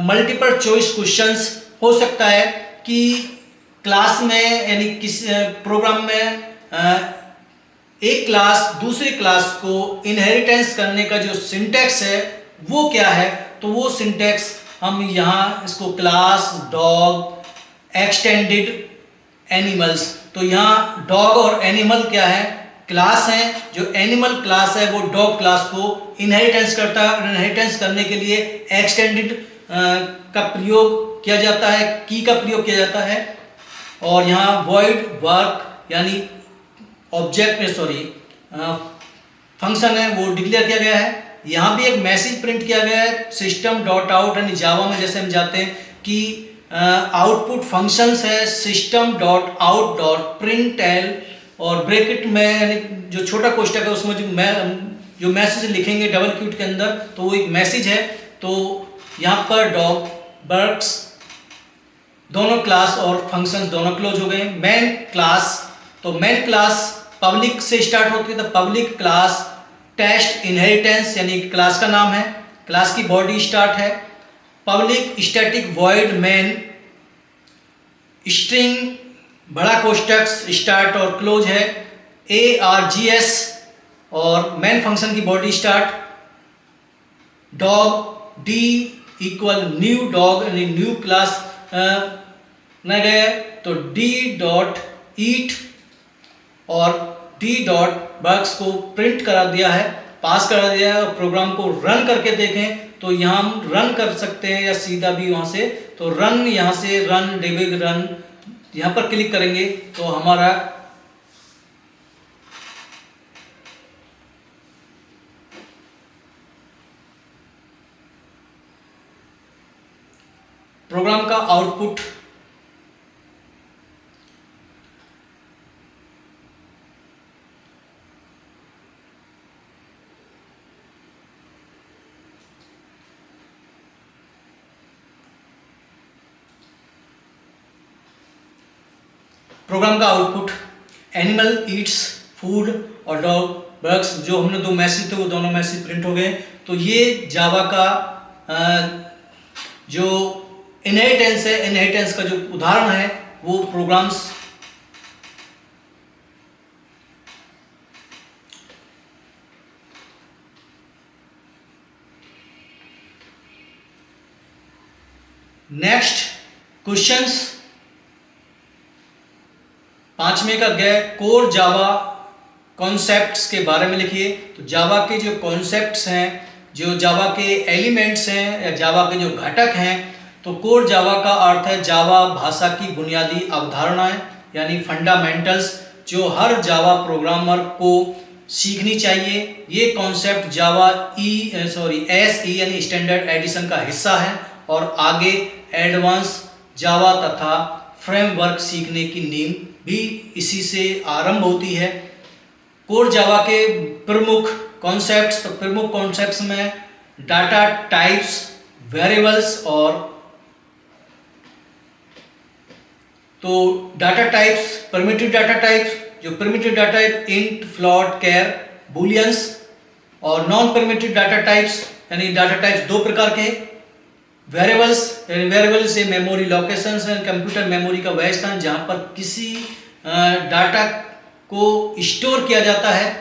मल्टीपल चॉइस क्वेश्चंस हो सकता है कि क्लास में यानी किस प्रोग्राम में एक क्लास दूसरी क्लास को इनहेरिटेंस करने का जो सिंटैक्स है वो क्या है। तो वो सिंटैक्स हम यहाँ इसको क्लास डॉग एक्सटेंडेड एनिमल्स, तो यहाँ डॉग और एनिमल क्या है? क्लास है। जो एनिमल क्लास है वो डॉग क्लास को इनहेरिटेंस करता है। इनहेरिटेंस करने के लिए एक्सटेंडेड का प्रयोग किया जाता है, की का प्रयोग किया जाता है। और यहाँ वॉइड वर्क यानी ऑब्जेक्ट में फंक्शन है वो डिक्लेयर किया गया है। यहाँ भी एक मैसेज प्रिंट किया गया है सिस्टम डॉट आउट, यानी जावा में जैसे हम जाते हैं कि आउटपुट फंक्शंस है system dot out dot print L, और ब्रैकेट में यानी जो छोटा कोष्टक है उसमें जो मैसेज लिखेंगे डबल क्यूट के अंदर तो वो एक मैसेज है। तो यहाँ पर डॉग बर्ड्स दोनों क्लास और फंक्शंस दोनों क्लोज हो गए। मेन क्लास, तो मेन क्लास पब्लिक से स्टार्ट होती है। तो पब्लिक क्लास टेस्ट इनहेरिटेंस यानी क्लास का नाम है, क्लास की बॉडी स्टार्ट है। Public static void main string बड़ा कोष्टक स्टार्ट और क्लोज है। ARGS और मेन फंक्शन की body start. Dog D equal new dog यानी न्यू क्लास न गए तो D डॉट ईट और D डॉट बग्स को प्रिंट करा दिया है, पास करा दिया है। और प्रोग्राम को रन करके देखें तो यहाँ हम रन कर सकते हैं या सीधा भी वहाँ से, तो रन यहाँ से रन डेबिग रन यहाँ पर क्लिक करेंगे तो हमारा प्रोग्राम का आउटपुट एनिमल ईट्स फूड और डॉग बर्ड्स, जो हमने दो मैसेज थे वो दोनों मैसेज प्रिंट हो गए। तो ये जावा का जो इनहेरिटेंस है, इनहेरिटेंस का जो उदाहरण है वो प्रोग्राम्स नेक्स्ट क्वेश्चंस 5वें का गया कोर जावा कॉन्सेप्ट्स के बारे में लिखिए। तो जावा के जो कॉन्सेप्ट्स हैं, जो जावा के एलिमेंट्स हैं या जावा के जो घटक हैं, तो कोर जावा का अर्थ है जावा भाषा की बुनियादी अवधारणाएं यानी फंडामेंटल्स, जो हर जावा प्रोग्रामर को सीखनी चाहिए। ये कॉन्सेप्ट जावा एसई यानी स्टैंडर्ड एडिशन का हिस्सा है और आगे एडवांस जावा तथा फ्रेमवर्क सीखने की नींव भी इसी से आरंभ होती है। कोर जावा के प्रमुख कॉन्सेप्ट्स, तो प्रमुख कॉन्सेप्ट्स में डाटा टाइप्स, वेरिएबल्स और तो data types, primitive data types, जो primitive data type int, float, char, booleans, और नॉन प्रिमिटिव डाटा टाइप्स यानी डाटा टाइप्स दो प्रकार के। वेरिएबल्स, वेरिएबल से मेमोरी लोकेशंस है, कंप्यूटर मेमोरी का वह स्थान जहां पर किसी डाटा को स्टोर किया जाता है।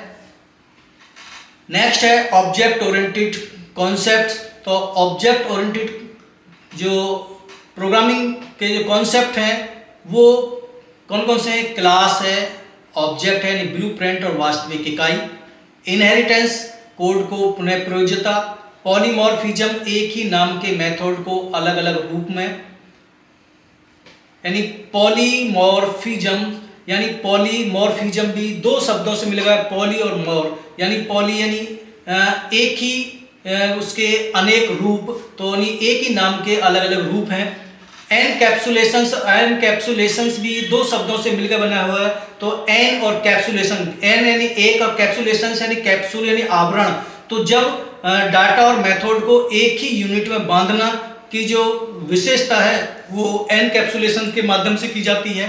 नेक्स्ट है ऑब्जेक्ट ओरिएंटेड कॉन्सेप्ट्स। तो ऑब्जेक्ट ओरिएंटेड जो प्रोग्रामिंग के जो कॉन्सेप्ट हैं वो कौन कौन से हैं? क्लास है, ऑब्जेक्ट है यानी ब्लूप्रिंट और वास्तविक इकाई, इनहेरिटेंस कोड को पुनः प्रयोज्यता, पॉलीमॉर्फिज्म एक ही नाम के मेथड को अलग अलग रूप में, यानी पॉलीमॉर्फिज्म भी दो शब्दों से मिलेगा, पॉली और मोर, यानी पॉली यानी एक ही उसके अनेक रूप, तो यानी एक ही नाम के अलग अलग रूप हैं। एनकैप्सुलेशंस भी दो शब्दों से मिलकर बना हुआ है, तो एन और कैप्सुलेशन, एन यानी एक और कैप्सुलेशंस यानी कैप्सूल यानी आवरण। तो जब डाटा और मेथड को एक ही यूनिट में बांधना की जो विशेषता है वो एनकैप्सुलेशन के माध्यम से की जाती है।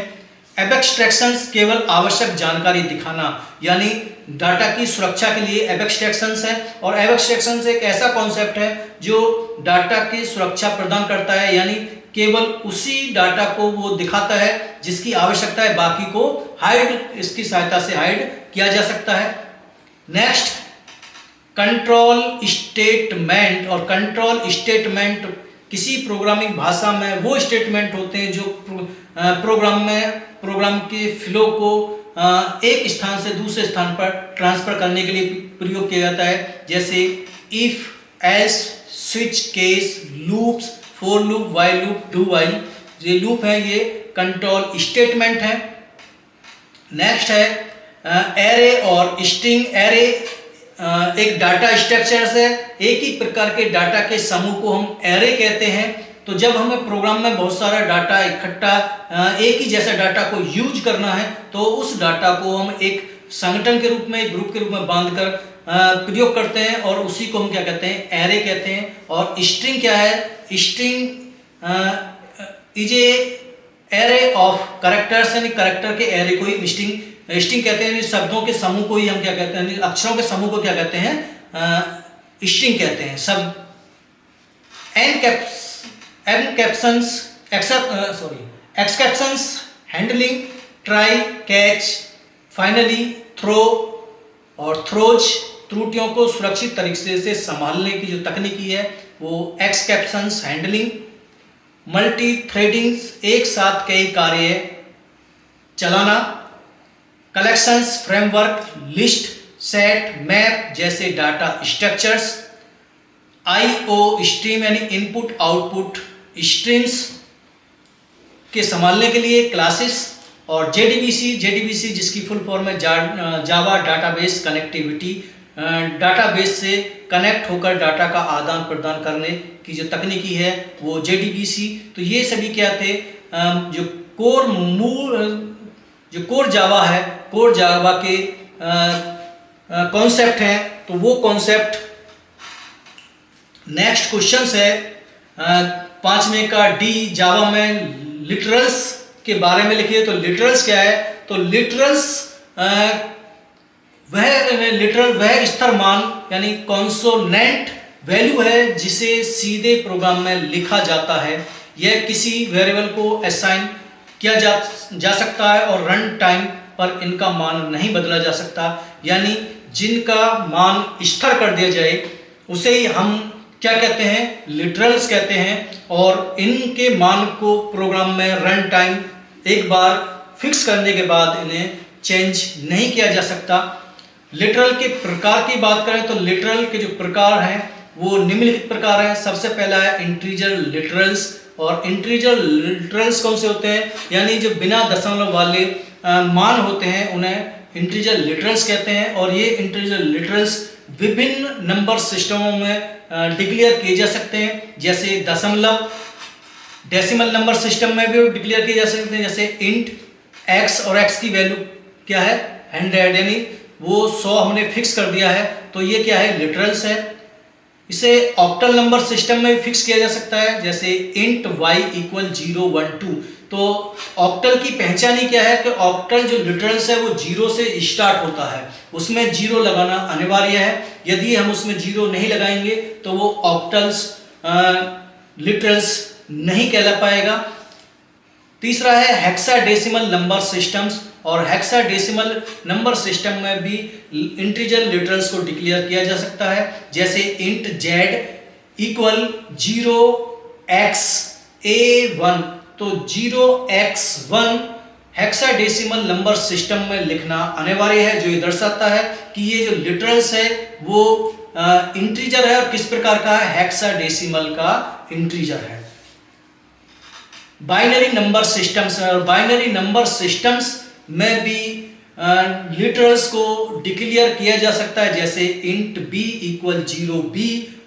एब्स्ट्रैक्शंस केवल आवश्यक जानकारी दिखाना, यानी डाटा की सुरक्षा के लिए एब्स्ट्रैक्शंस है, और एब्स्ट्रैक्शंस एक ऐसा कॉन्सेप्ट है जो डाटा की सुरक्षा प्रदान करता है, यानी केवल उसी डाटा को वो दिखाता है जिसकी आवश्यकता है, बाकी को हाइड, इसकी सहायता से हाइड किया जा सकता है। नेक्स्ट कंट्रोल स्टेटमेंट, और कंट्रोल स्टेटमेंट किसी प्रोग्रामिंग भाषा में वो स्टेटमेंट होते हैं जो प्रोग्राम के फ्लो को एक स्थान से दूसरे स्थान पर ट्रांसफर करने के लिए प्रयोग किया जाता है, जैसे if, else, switch case, loops, for loop, while loop, do while. ये लूप है, ये कंट्रोल स्टेटमेंट है। नेक्स्ट है एरे और स्ट्रिंग। एरे एक डाटा स्ट्रक्चर्स है, एक ही प्रकार के डाटा के समूह को हम एरे कहते हैं। तो जब हमें प्रोग्राम में बहुत सारा डाटा इकट्ठा एक ही जैसा डाटा को यूज करना है, तो उस डाटा को हम एक संगठन के रूप में, एक ग्रुप के रूप में बांधकर प्रयोग करते हैं, और उसी को हम क्या कहते हैं? एरे कहते हैं। और स्ट्रिंग क्या है? String is a array of characters, यानी कैरेक्टर के एरे को ही स्ट्रिंग कहते हैं। शब्दों के समूह को ही हम क्या कहते हैं? अक्षरों के समूह को क्या कहते हैं? स्ट्रिंग कहते हैं। सब exceptions, handling, try, catch, finally, throw और थ्रोज, त्रुटियों को सुरक्षित तरीके से संभालने की जो तकनीकी है वो एक्सेप्शंस हैंडलिंग। मल्टी थ्रेडिंग, एक साथ कई कार्य चलाना। Collections, framework, list, set, map जैसे डाटा स्ट्रक्चर्स। IO स्ट्रीम यानी इनपुट आउटपुट स्ट्रीम्स के संभालने के लिए क्लासेस। और JDBC जिसकी फुल फॉर्म है जावा डाटाबेस कनेक्टिविटी, डाटाबेस से कनेक्ट होकर डाटा का आदान प्रदान करने की जो तकनीकी है वो JDBC। तो ये सभी क्या थे? जो कोर जावा है, कोर जावा के कॉन्सेप्ट हैं। तो वो कॉन्सेप्ट नेक्स्ट क्वेश्चन है 5वें का डी, जावा में लिटरल्स के बारे में लिखिए। तो लिटरल्स क्या है? तो लिटरल्स वह स्तर मान यानी कॉन्सोनेंट वैल्यू है जिसे सीधे प्रोग्राम में लिखा जाता है। यह किसी वेरिएबल को असाइन किया जा सकता है और रन टाइम पर इनका मान नहीं बदला जा सकता, यानी जिनका मान स्थिर कर दिया जाए उसे ही हम क्या कहते हैं, लिटरल्स कहते हैं। और इनके मान को प्रोग्राम में रन टाइम एक बार फिक्स करने के बाद इन्हें चेंज नहीं किया जा सकता। लिटरल के प्रकार की बात करें तो लिटरल के जो प्रकार हैं वो निम्नलिखित प्रकार हैं। सबसे पहला है इंटीजर लिटरल्स। और इंटीजर लिटरल्स कौन से होते हैं, यानी जो बिना दशमलव वाले मान होते हैं उन्हें इंटीजर लिटरल्स कहते हैं। और ये इंटीजर लिटरल्स विभिन्न नंबर सिस्टमों में डिक्लेयर किए जा सकते हैं, जैसे दशमलव, डेसिमल नंबर सिस्टम में भी डिक्लेयर किए जा सकते हैं, जैसे इंट एक्स, और एक्स की वैल्यू क्या है 100, यानी वो 100 हमने फिक्स कर दिया है, तो ये क्या है, लिटरल्स है। इसे ऑक्टल नंबर सिस्टम में भी फिक्स किया जा सकता है, जैसे इंट y = 0, 1, 2। तो ऑक्टल की पहचान ही क्या है कि ऑक्टल जो लिटरल्स है वो 0 से स्टार्ट होता है, उसमें 0 लगाना अनिवार्य है। यदि हम उसमें 0 नहीं लगाएंगे तो वो ऑक्टल्स लिटरल्स नहीं कहला पाएगा। तीसरा है हेक्साडेसिमल नंबर सिस्टम्स। और हेक्साडेसिमल नंबर सिस्टम में भी इंटीजर लिटरल्स को डिक्लेयर किया जा सकता है, जैसे इंट z = 0xA1। तो 0x1 हेक्साडेसिमल नंबर सिस्टम में लिखना अनिवार्य है, जो ये दर्शाता है कि ये जो लिटरल्स है वो इंटीजर है और किस प्रकार का है, हेक्साडेसिमल का इंटीजर है। बाइनरी नंबर सिस्टम्स, और बाइनरी नंबर सिस्टम्स में भी लिटरल्स को डिक्लेयर किया जा सकता है, जैसे इंट b = 0b।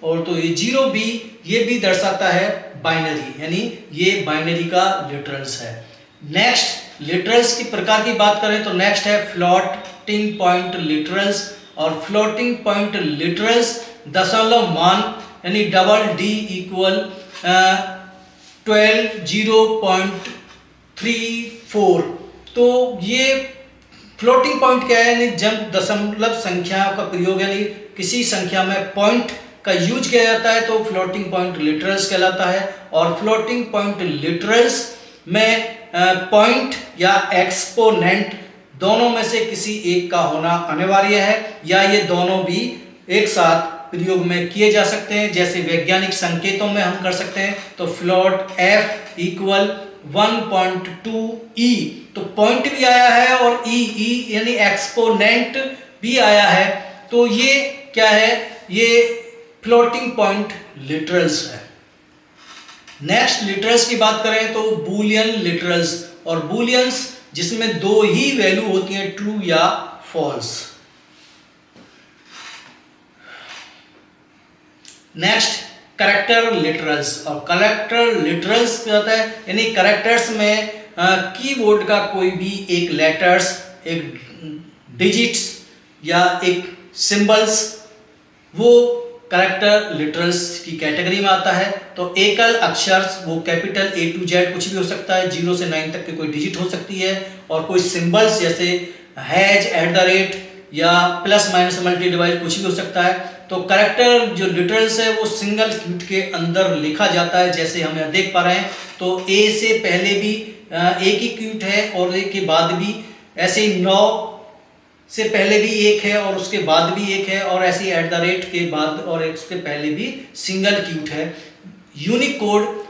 और तो ये 0b ये भी दर्शाता है बाइनरी, यानी ये बाइनरी का लिटरल्स है। नेक्स्ट लिटरल्स की प्रकार की बात करें तो नेक्स्ट है फ्लोटिंग पॉइंट लिटरल्स। और फ्लोटिंग पॉइंट लिटरल्स दशमलव मान यानी D = 12 0.34। तो ये फ्लोटिंग पॉइंट क्या है, यानी जब दशमलव संख्या का प्रयोग यानी किसी संख्या में पॉइंट का यूज किया जाता है तो फ्लोटिंग पॉइंट लिटरल्स कहलाता है। और फ्लोटिंग पॉइंट लिटरल्स में पॉइंट या एक्सपोनेंट दोनों में से किसी एक का होना अनिवार्य है, या ये दोनों भी एक साथ प्रयोग में किए जा सकते हैं। जैसे वैज्ञानिक संकेतों में हम कर सकते हैं, तो फ्लोट f = 1.2e, तो पॉइंट भी आया है और e यानी एक्सपोनेंट भी आया है। तो ये क्या है, ये फ्लोटिंग पॉइंट लिटरल्स है। नेक्स्ट लिटरल्स की बात करें तो बूलियन लिटरल्स। और बूलियंस जिसमें दो ही वैल्यू होती हैं, ट्रू या फॉल्स। Next character literals. और करेक्टर लिटरल्स क्या होता है, यानी करेक्टर्स में कीबोर्ड का कोई भी एक लेटर्स, एक डिजिट्स या एक सिंबल्स वो करेक्टर लिटरल्स की कैटेगरी में आता है। तो एकल अक्षर वो कैपिटल A to Z कुछ भी हो सकता है, 0 से 9 तक की कोई डिजिट हो सकती है। और कोई सिंबल्स जैसे हैज, @ या प्लस माइनस मल्टी डिवाइड कुछ भी हो सकता है। तो करेक्टर जो लिटरल्स है वो सिंगल क्यूट के अंदर लिखा जाता है, जैसे हम यहाँ देख पा रहे हैं। तो A से पहले भी एक ही क्यूट है और A के बाद भी, ऐसे ही 9 से पहले भी एक है और उसके बाद भी एक है, और ऐसे ही @ के बाद और उसके पहले भी सिंगल क्यूट है। यूनिकोड।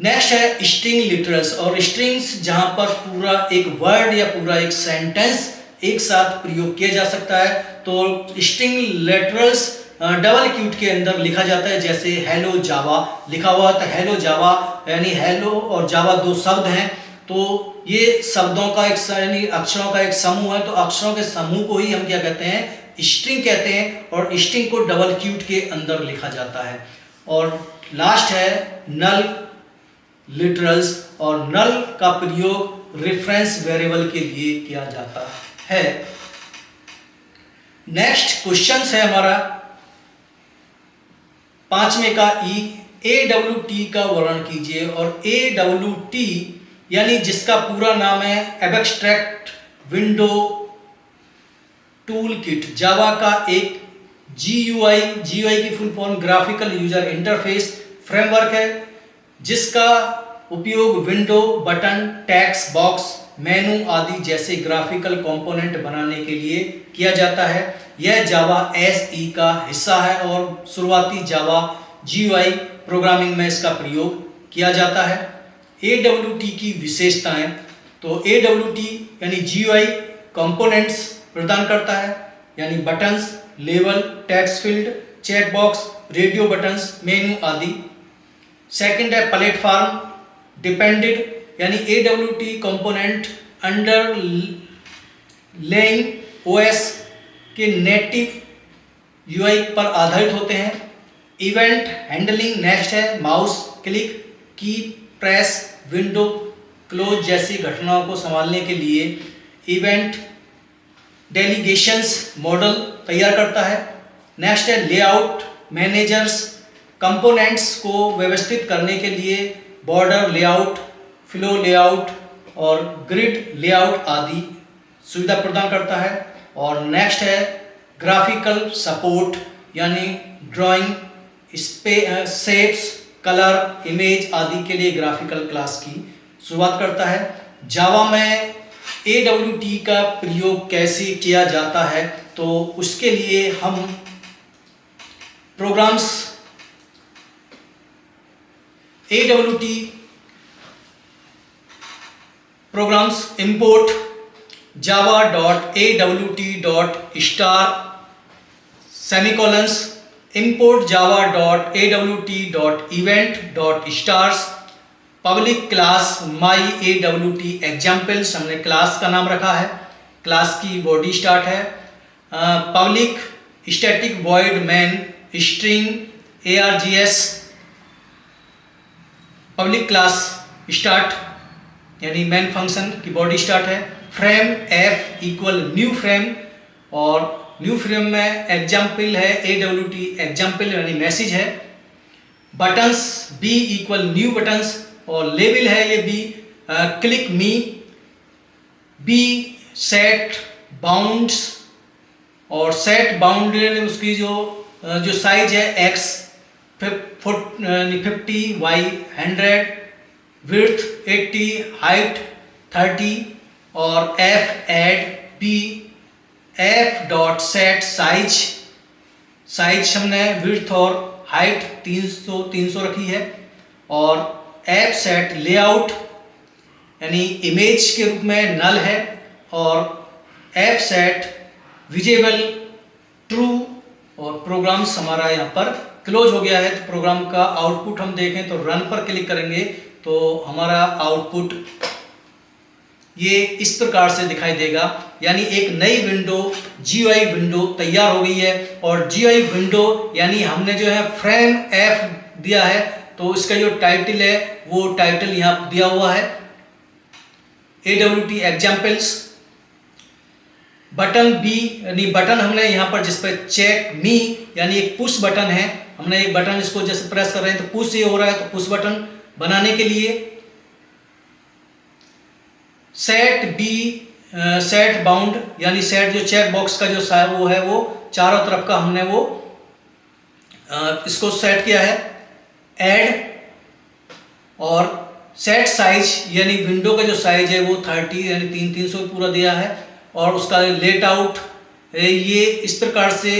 नेक्स्ट है स्ट्रिंग लिटरल्स। और स्ट्रिंग्स जहां पर पूरा एक वर्ड या पूरा एक सेंटेंस एक साथ प्रयोग किया जा सकता है, तो स्ट्रिंग लिटरल्स डबल क्यूट के अंदर लिखा जाता है। जैसे हेलो जावा लिखा हुआ था, हेलो जावा यानी हेलो और जावा दो शब्द हैं, तो ये शब्दों का एक यानी अक्षरों का एक समूह है। तो अक्षरों के समूह को ही हम क्या कहते हैं, स्ट्रिंग कहते हैं। और स्ट्रिंग को डबल क्यूट के अंदर लिखा जाता है। और लास्ट है नल लिटरल्स। और नल का प्रयोग रेफरेंस वेरिएबल के लिए किया जाता है। नेक्स्ट क्वेश्चन है हमारा 5वें का AWT का वर्णन कीजिए। और AWT यानी जिसका पूरा नाम है एब्स्ट्रैक्ट विंडो टूल किट, जावा का एक GUI की full form graphical user interface framework है, जिसका उपयोग विंडो, बटन, टेक्स्ट बॉक्स मेनू आदि जैसे ग्राफिकल कंपोनेंट बनाने के लिए किया जाता है। यह जावा एसई का हिस्सा है और शुरुआती जावा जीयूआई प्रोग्रामिंग में इसका प्रयोग किया जाता है। AWT की विशेषताएं, तो AWT यानी GUI कंपोनेंट्स प्रदान करता है, यानी buttons, label, text field, check box, radio buttons, menu आदि। सेकंड है प्लेटफॉर्म डिपेंडेंट, यानी AWT component underlying OS के नेटिव UI पर आधारित होते हैं। इवेंट हैंडलिंग नेक्स्ट है, mouse click, key press, window close जैसी घटनाओं को संभालने के लिए इवेंट डेलीगेशंस मॉडल तैयार करता है। नेक्स्ट है लेआउट मैनेजर्स, कंपोनेंट्स को व्यवस्थित करने के लिए बॉर्डर लेआउट, फ्लो लेआउट और ग्रिड लेआउट आदि सुविधा प्रदान करता है। और नेक्स्ट है ग्राफिकल सपोर्ट, यानी ड्राइंग, शेप्स, कलर, इमेज आदि के लिए ग्राफिकल क्लास की शुरुआत करता है। जावा में AWT का प्रयोग कैसे किया जाता है, तो उसके लिए हम programs AWT programs import java.awt.star semicolons, import java.awt.event.stars, public class myAWT examples, हमने क्लास का नाम रखा है, क्लास की बॉडी स्टार्ट है। Public static void main string args, public class start यानी मेन फंक्शन की बॉडी स्टार्ट है। Frame f equal new frame, और न्यू फ्रेम में एग्जाम्पल है AWT एग्जाम्पल यानी मैसेज है। Buttons b equal new buttons, और लेबल है ये b क्लिक मी। b सेट बाउंड्स, और सेट बाउंड उसकी जो साइज है x 50 y 100, विड्थ 80, हाइट 30, और f add b f dot set size हमने विड्थ और हाइट 300 रखी है। और f सेट लेआउट यानी इमेज के रूप में नल है, और f सेट विजिबल ट्रू, और प्रोग्राम्स हमारा यहाँ पर क्लोज हो गया है। तो प्रोग्राम का आउटपुट हम देखें तो रन पर क्लिक करेंगे तो हमारा आउटपुट ये इस प्रकार से दिखाई देगा, यानी एक नई विंडो GUI विंडो तैयार हो गई है। और GUI विंडो यानी हमने जो है फ्रेम F दिया है, तो इसका जो टाइटल है वो टाइटल यहाँ दिया हुआ है AWT एग्जाम्पल्स। बटन B यानी बटन हमने यहाँ पर जिस पर चेक मी यानी एक पुश बटन है, हमने एक बटन इसको जैसे प्रेस कर रहे हैं तो पुश ये हो रहा है, तो पुश बटन बनाने के लिए सेट बाउंड यानी सेट जो चेक बॉक्स का जो वो है वो चारों तरफ का हमने वो इसको सेट किया है। ऐड और सेट साइज यानी विंडो का जो साइज है वो 30 यानी 300 पूरा दिया है। और उसका लेट आउट ये इस प्रकार से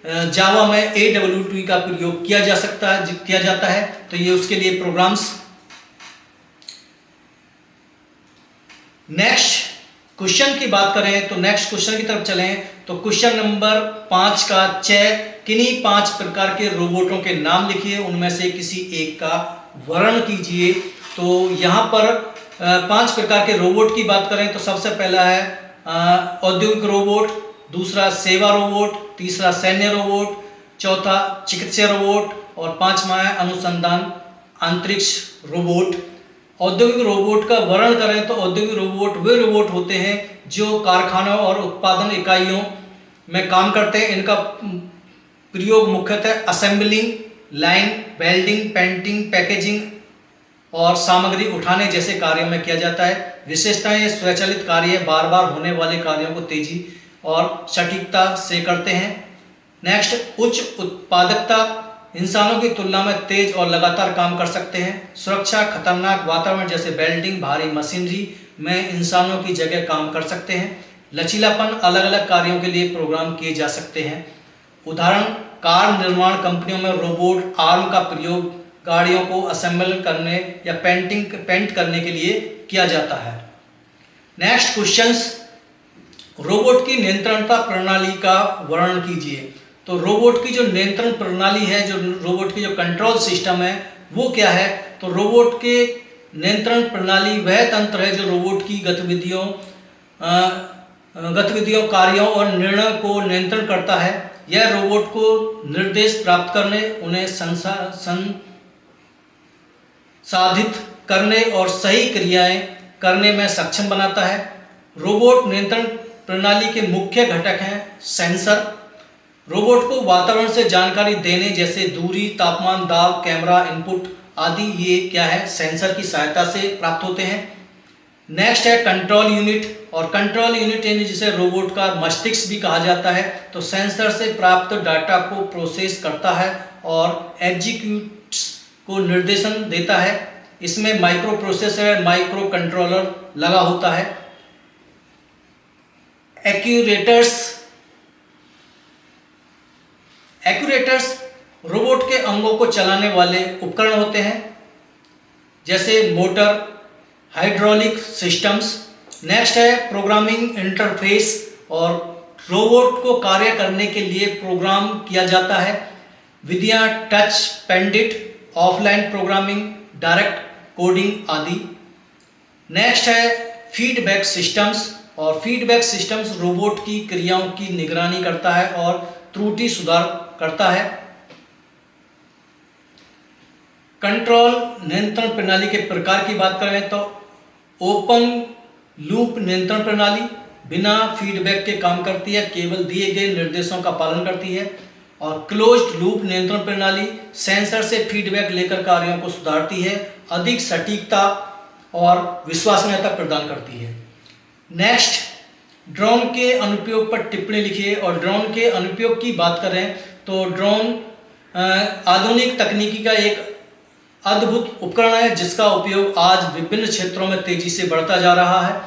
जावा में AWT का प्रयोग किया जाता है। तो ये उसके लिए प्रोग्राम्स। नेक्स्ट क्वेश्चन की बात करें तो नेक्स्ट क्वेश्चन की तरफ चलें तो क्वेश्चन नंबर 5 का किन्हीं 5 प्रकार के रोबोटों के नाम लिखिए, उनमें से किसी एक का वर्णन कीजिए। तो यहाँ पर 5 प्रकार के रोबोट की बात करें तो सबसे पहला है औद्योगिक रोबोट, दूसरा सेवा रोबोट, तीसरा सैन्य रोबोट, चौथा चिकित्सा रोबोट और पांचवा है अनुसंधान अंतरिक्ष रोबोट। औद्योगिक रोबोट का वर्णन करें तो औद्योगिक रोबोट वे रोबोट होते हैं जो कारखानों और उत्पादन इकाइयों में काम करते हैं। इनका प्रयोग मुख्यतः assembling line, welding, painting, packaging और सामग्री उठाने जैसे कार्यों में किया जाता है। विशेषताएं ये स्वचालित कार्य बार बार होने वाले कार्यों को तेजी और सटीकता से करते हैं। नेक्स्ट, उच्च उत्पादकता, इंसानों की तुलना में तेज और लगातार काम कर सकते हैं। सुरक्षा, खतरनाक वातावरण जैसे वेल्डिंग, भारी मशीनरी में इंसानों की जगह काम कर सकते हैं। लचीलापन, अलग अलग कार्यों के लिए प्रोग्राम किए जा सकते हैं। उदाहरण, कार निर्माण कंपनियों में रोबोट आर्म का प्रयोग गाड़ियों को असेंबल करने या पेंट करने के लिए किया जाता है। नेक्स्ट क्वेश्चंस, रोबोट की नियंत्रणता प्रणाली का वर्णन कीजिए। तो रोबोट की जो नियंत्रण प्रणाली है, जो रोबोट की जो कंट्रोल सिस्टम है, वो क्या है? तो रोबोट के नियंत्रण प्रणाली वह तंत्र है जो रोबोट की गतिविधियों, कार्यों और निर्णय को नियंत्रण करता है। यह रोबोट को निर्देश प्राप्त करने, उन्हें संसाधित करने और सही क्रियाएं करने में सक्षम बनाता है। रोबोट नियंत्रण प्रणाली के मुख्य घटक हैं सेंसर। रोबोट को वातावरण से जानकारी देने जैसे दूरी, तापमान, दाब, कैमरा इनपुट आदि ये क्या है? सेंसर की सहायता से प्राप्त होते हैं। नेक्स्ट है कंट्रोल यूनिट, और कंट्रोल यूनिट यानी जिसे रोबोट का मस्तिष्क भी कहा जाता है। तो सेंसर से प्राप्त डाटा को प्रोसेस करता है और एग्जीक्यूट्स को निर्देशन देता है। इसमें माइक्रो प्रोसेसर, माइक्रो कंट्रोलर लगा होता है। एक्यूरेटर्स रोबोट के अंगों को चलाने वाले उपकरण होते हैं, जैसे मोटर, हाइड्रोलिक सिस्टम्स। नेक्स्ट है प्रोग्रामिंग इंटरफेस, और रोबोट को कार्य करने के लिए प्रोग्राम किया जाता है। विधियां touch pendant, offline programming, direct coding आदि। नेक्स्ट है फीडबैक सिस्टम्स, और फीडबैक सिस्टम्स रोबोट की क्रियाओं की निगरानी करता है और त्रुटि सुधार करता है। कंट्रोल नियंत्रण प्रणाली के प्रकार की बात करें तो ओपन लूप नियंत्रण प्रणाली बिना फीडबैक के काम करती है, केवल दिए गए निर्देशों का पालन करती है। और क्लोज्ड लूप नियंत्रण प्रणाली सेंसर से फीडबैक लेकर कार्यों को सुधारती है, अधिक सटीकता और विश्वसनीयता प्रदान करती है। नेक्स्ट, ड्रोन के अनुप्रयोग पर टिप्पणी लिखिए। और ड्रोन के अनुप्रयोग की बात करें तो ड्रोन आधुनिक तकनीकी का एक अद्भुत उपकरण है जिसका उपयोग आज विभिन्न क्षेत्रों में तेजी से बढ़ता जा रहा है।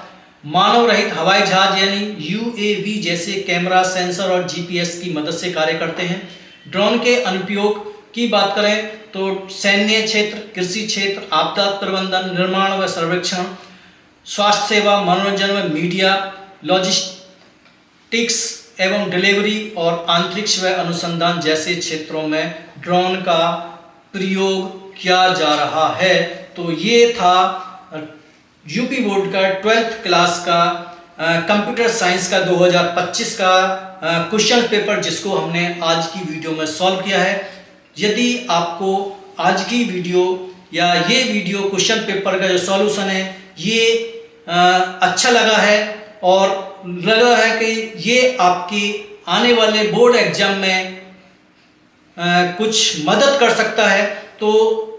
मानव रहित हवाई जहाज यानी UAV जैसे कैमरा, सेंसर और GPS की मदद से कार्य करते हैं। ड्रोन के अनुप्रयोग की बात करें तो सैन्य क्षेत्र, कृषि क्षेत्र, आपदा प्रबंधन, निर्माण व सर्वेक्षण, स्वास्थ्य सेवा, मनोरंजन व मीडिया, लॉजिस्टिक्स एवं डिलीवरी और अंतरिक्ष व अनुसंधान जैसे क्षेत्रों में ड्रोन का प्रयोग किया जा रहा है। तो ये था यूपी बोर्ड का 12th क्लास का कंप्यूटर साइंस का 2025 का क्वेश्चन पेपर, जिसको हमने आज की वीडियो में सॉल्व किया है। यदि आपको आज की वीडियो या ये वीडियो क्वेश्चन पेपर का जो सॉल्यूशन है ये अच्छा लगा है और लगा है कि ये आपके आने वाले बोर्ड एग्जाम में कुछ मदद कर सकता है, तो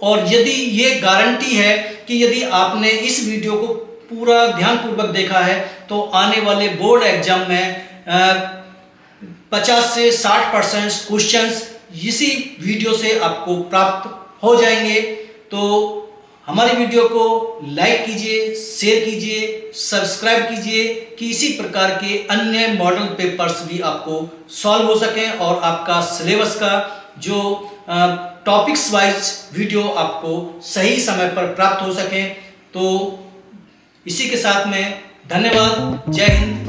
और यदि ये गारंटी है कि यदि आपने इस वीडियो को पूरा ध्यानपूर्वक देखा है तो आने वाले बोर्ड एग्जाम में 50 से 60% क्वेश्चंस इसी वीडियो से आपको प्राप्त हो जाएंगे। तो हमारी वीडियो को लाइक कीजिए, शेयर कीजिए, सब्सक्राइब कीजिए कि इसी प्रकार के अन्य मॉडल पेपर्स भी आपको सॉल्व हो सकें और आपका सिलेबस का जो टॉपिक्स वाइज वीडियो आपको सही समय पर प्राप्त हो सके। तो इसी के साथ में धन्यवाद। जय हिंद।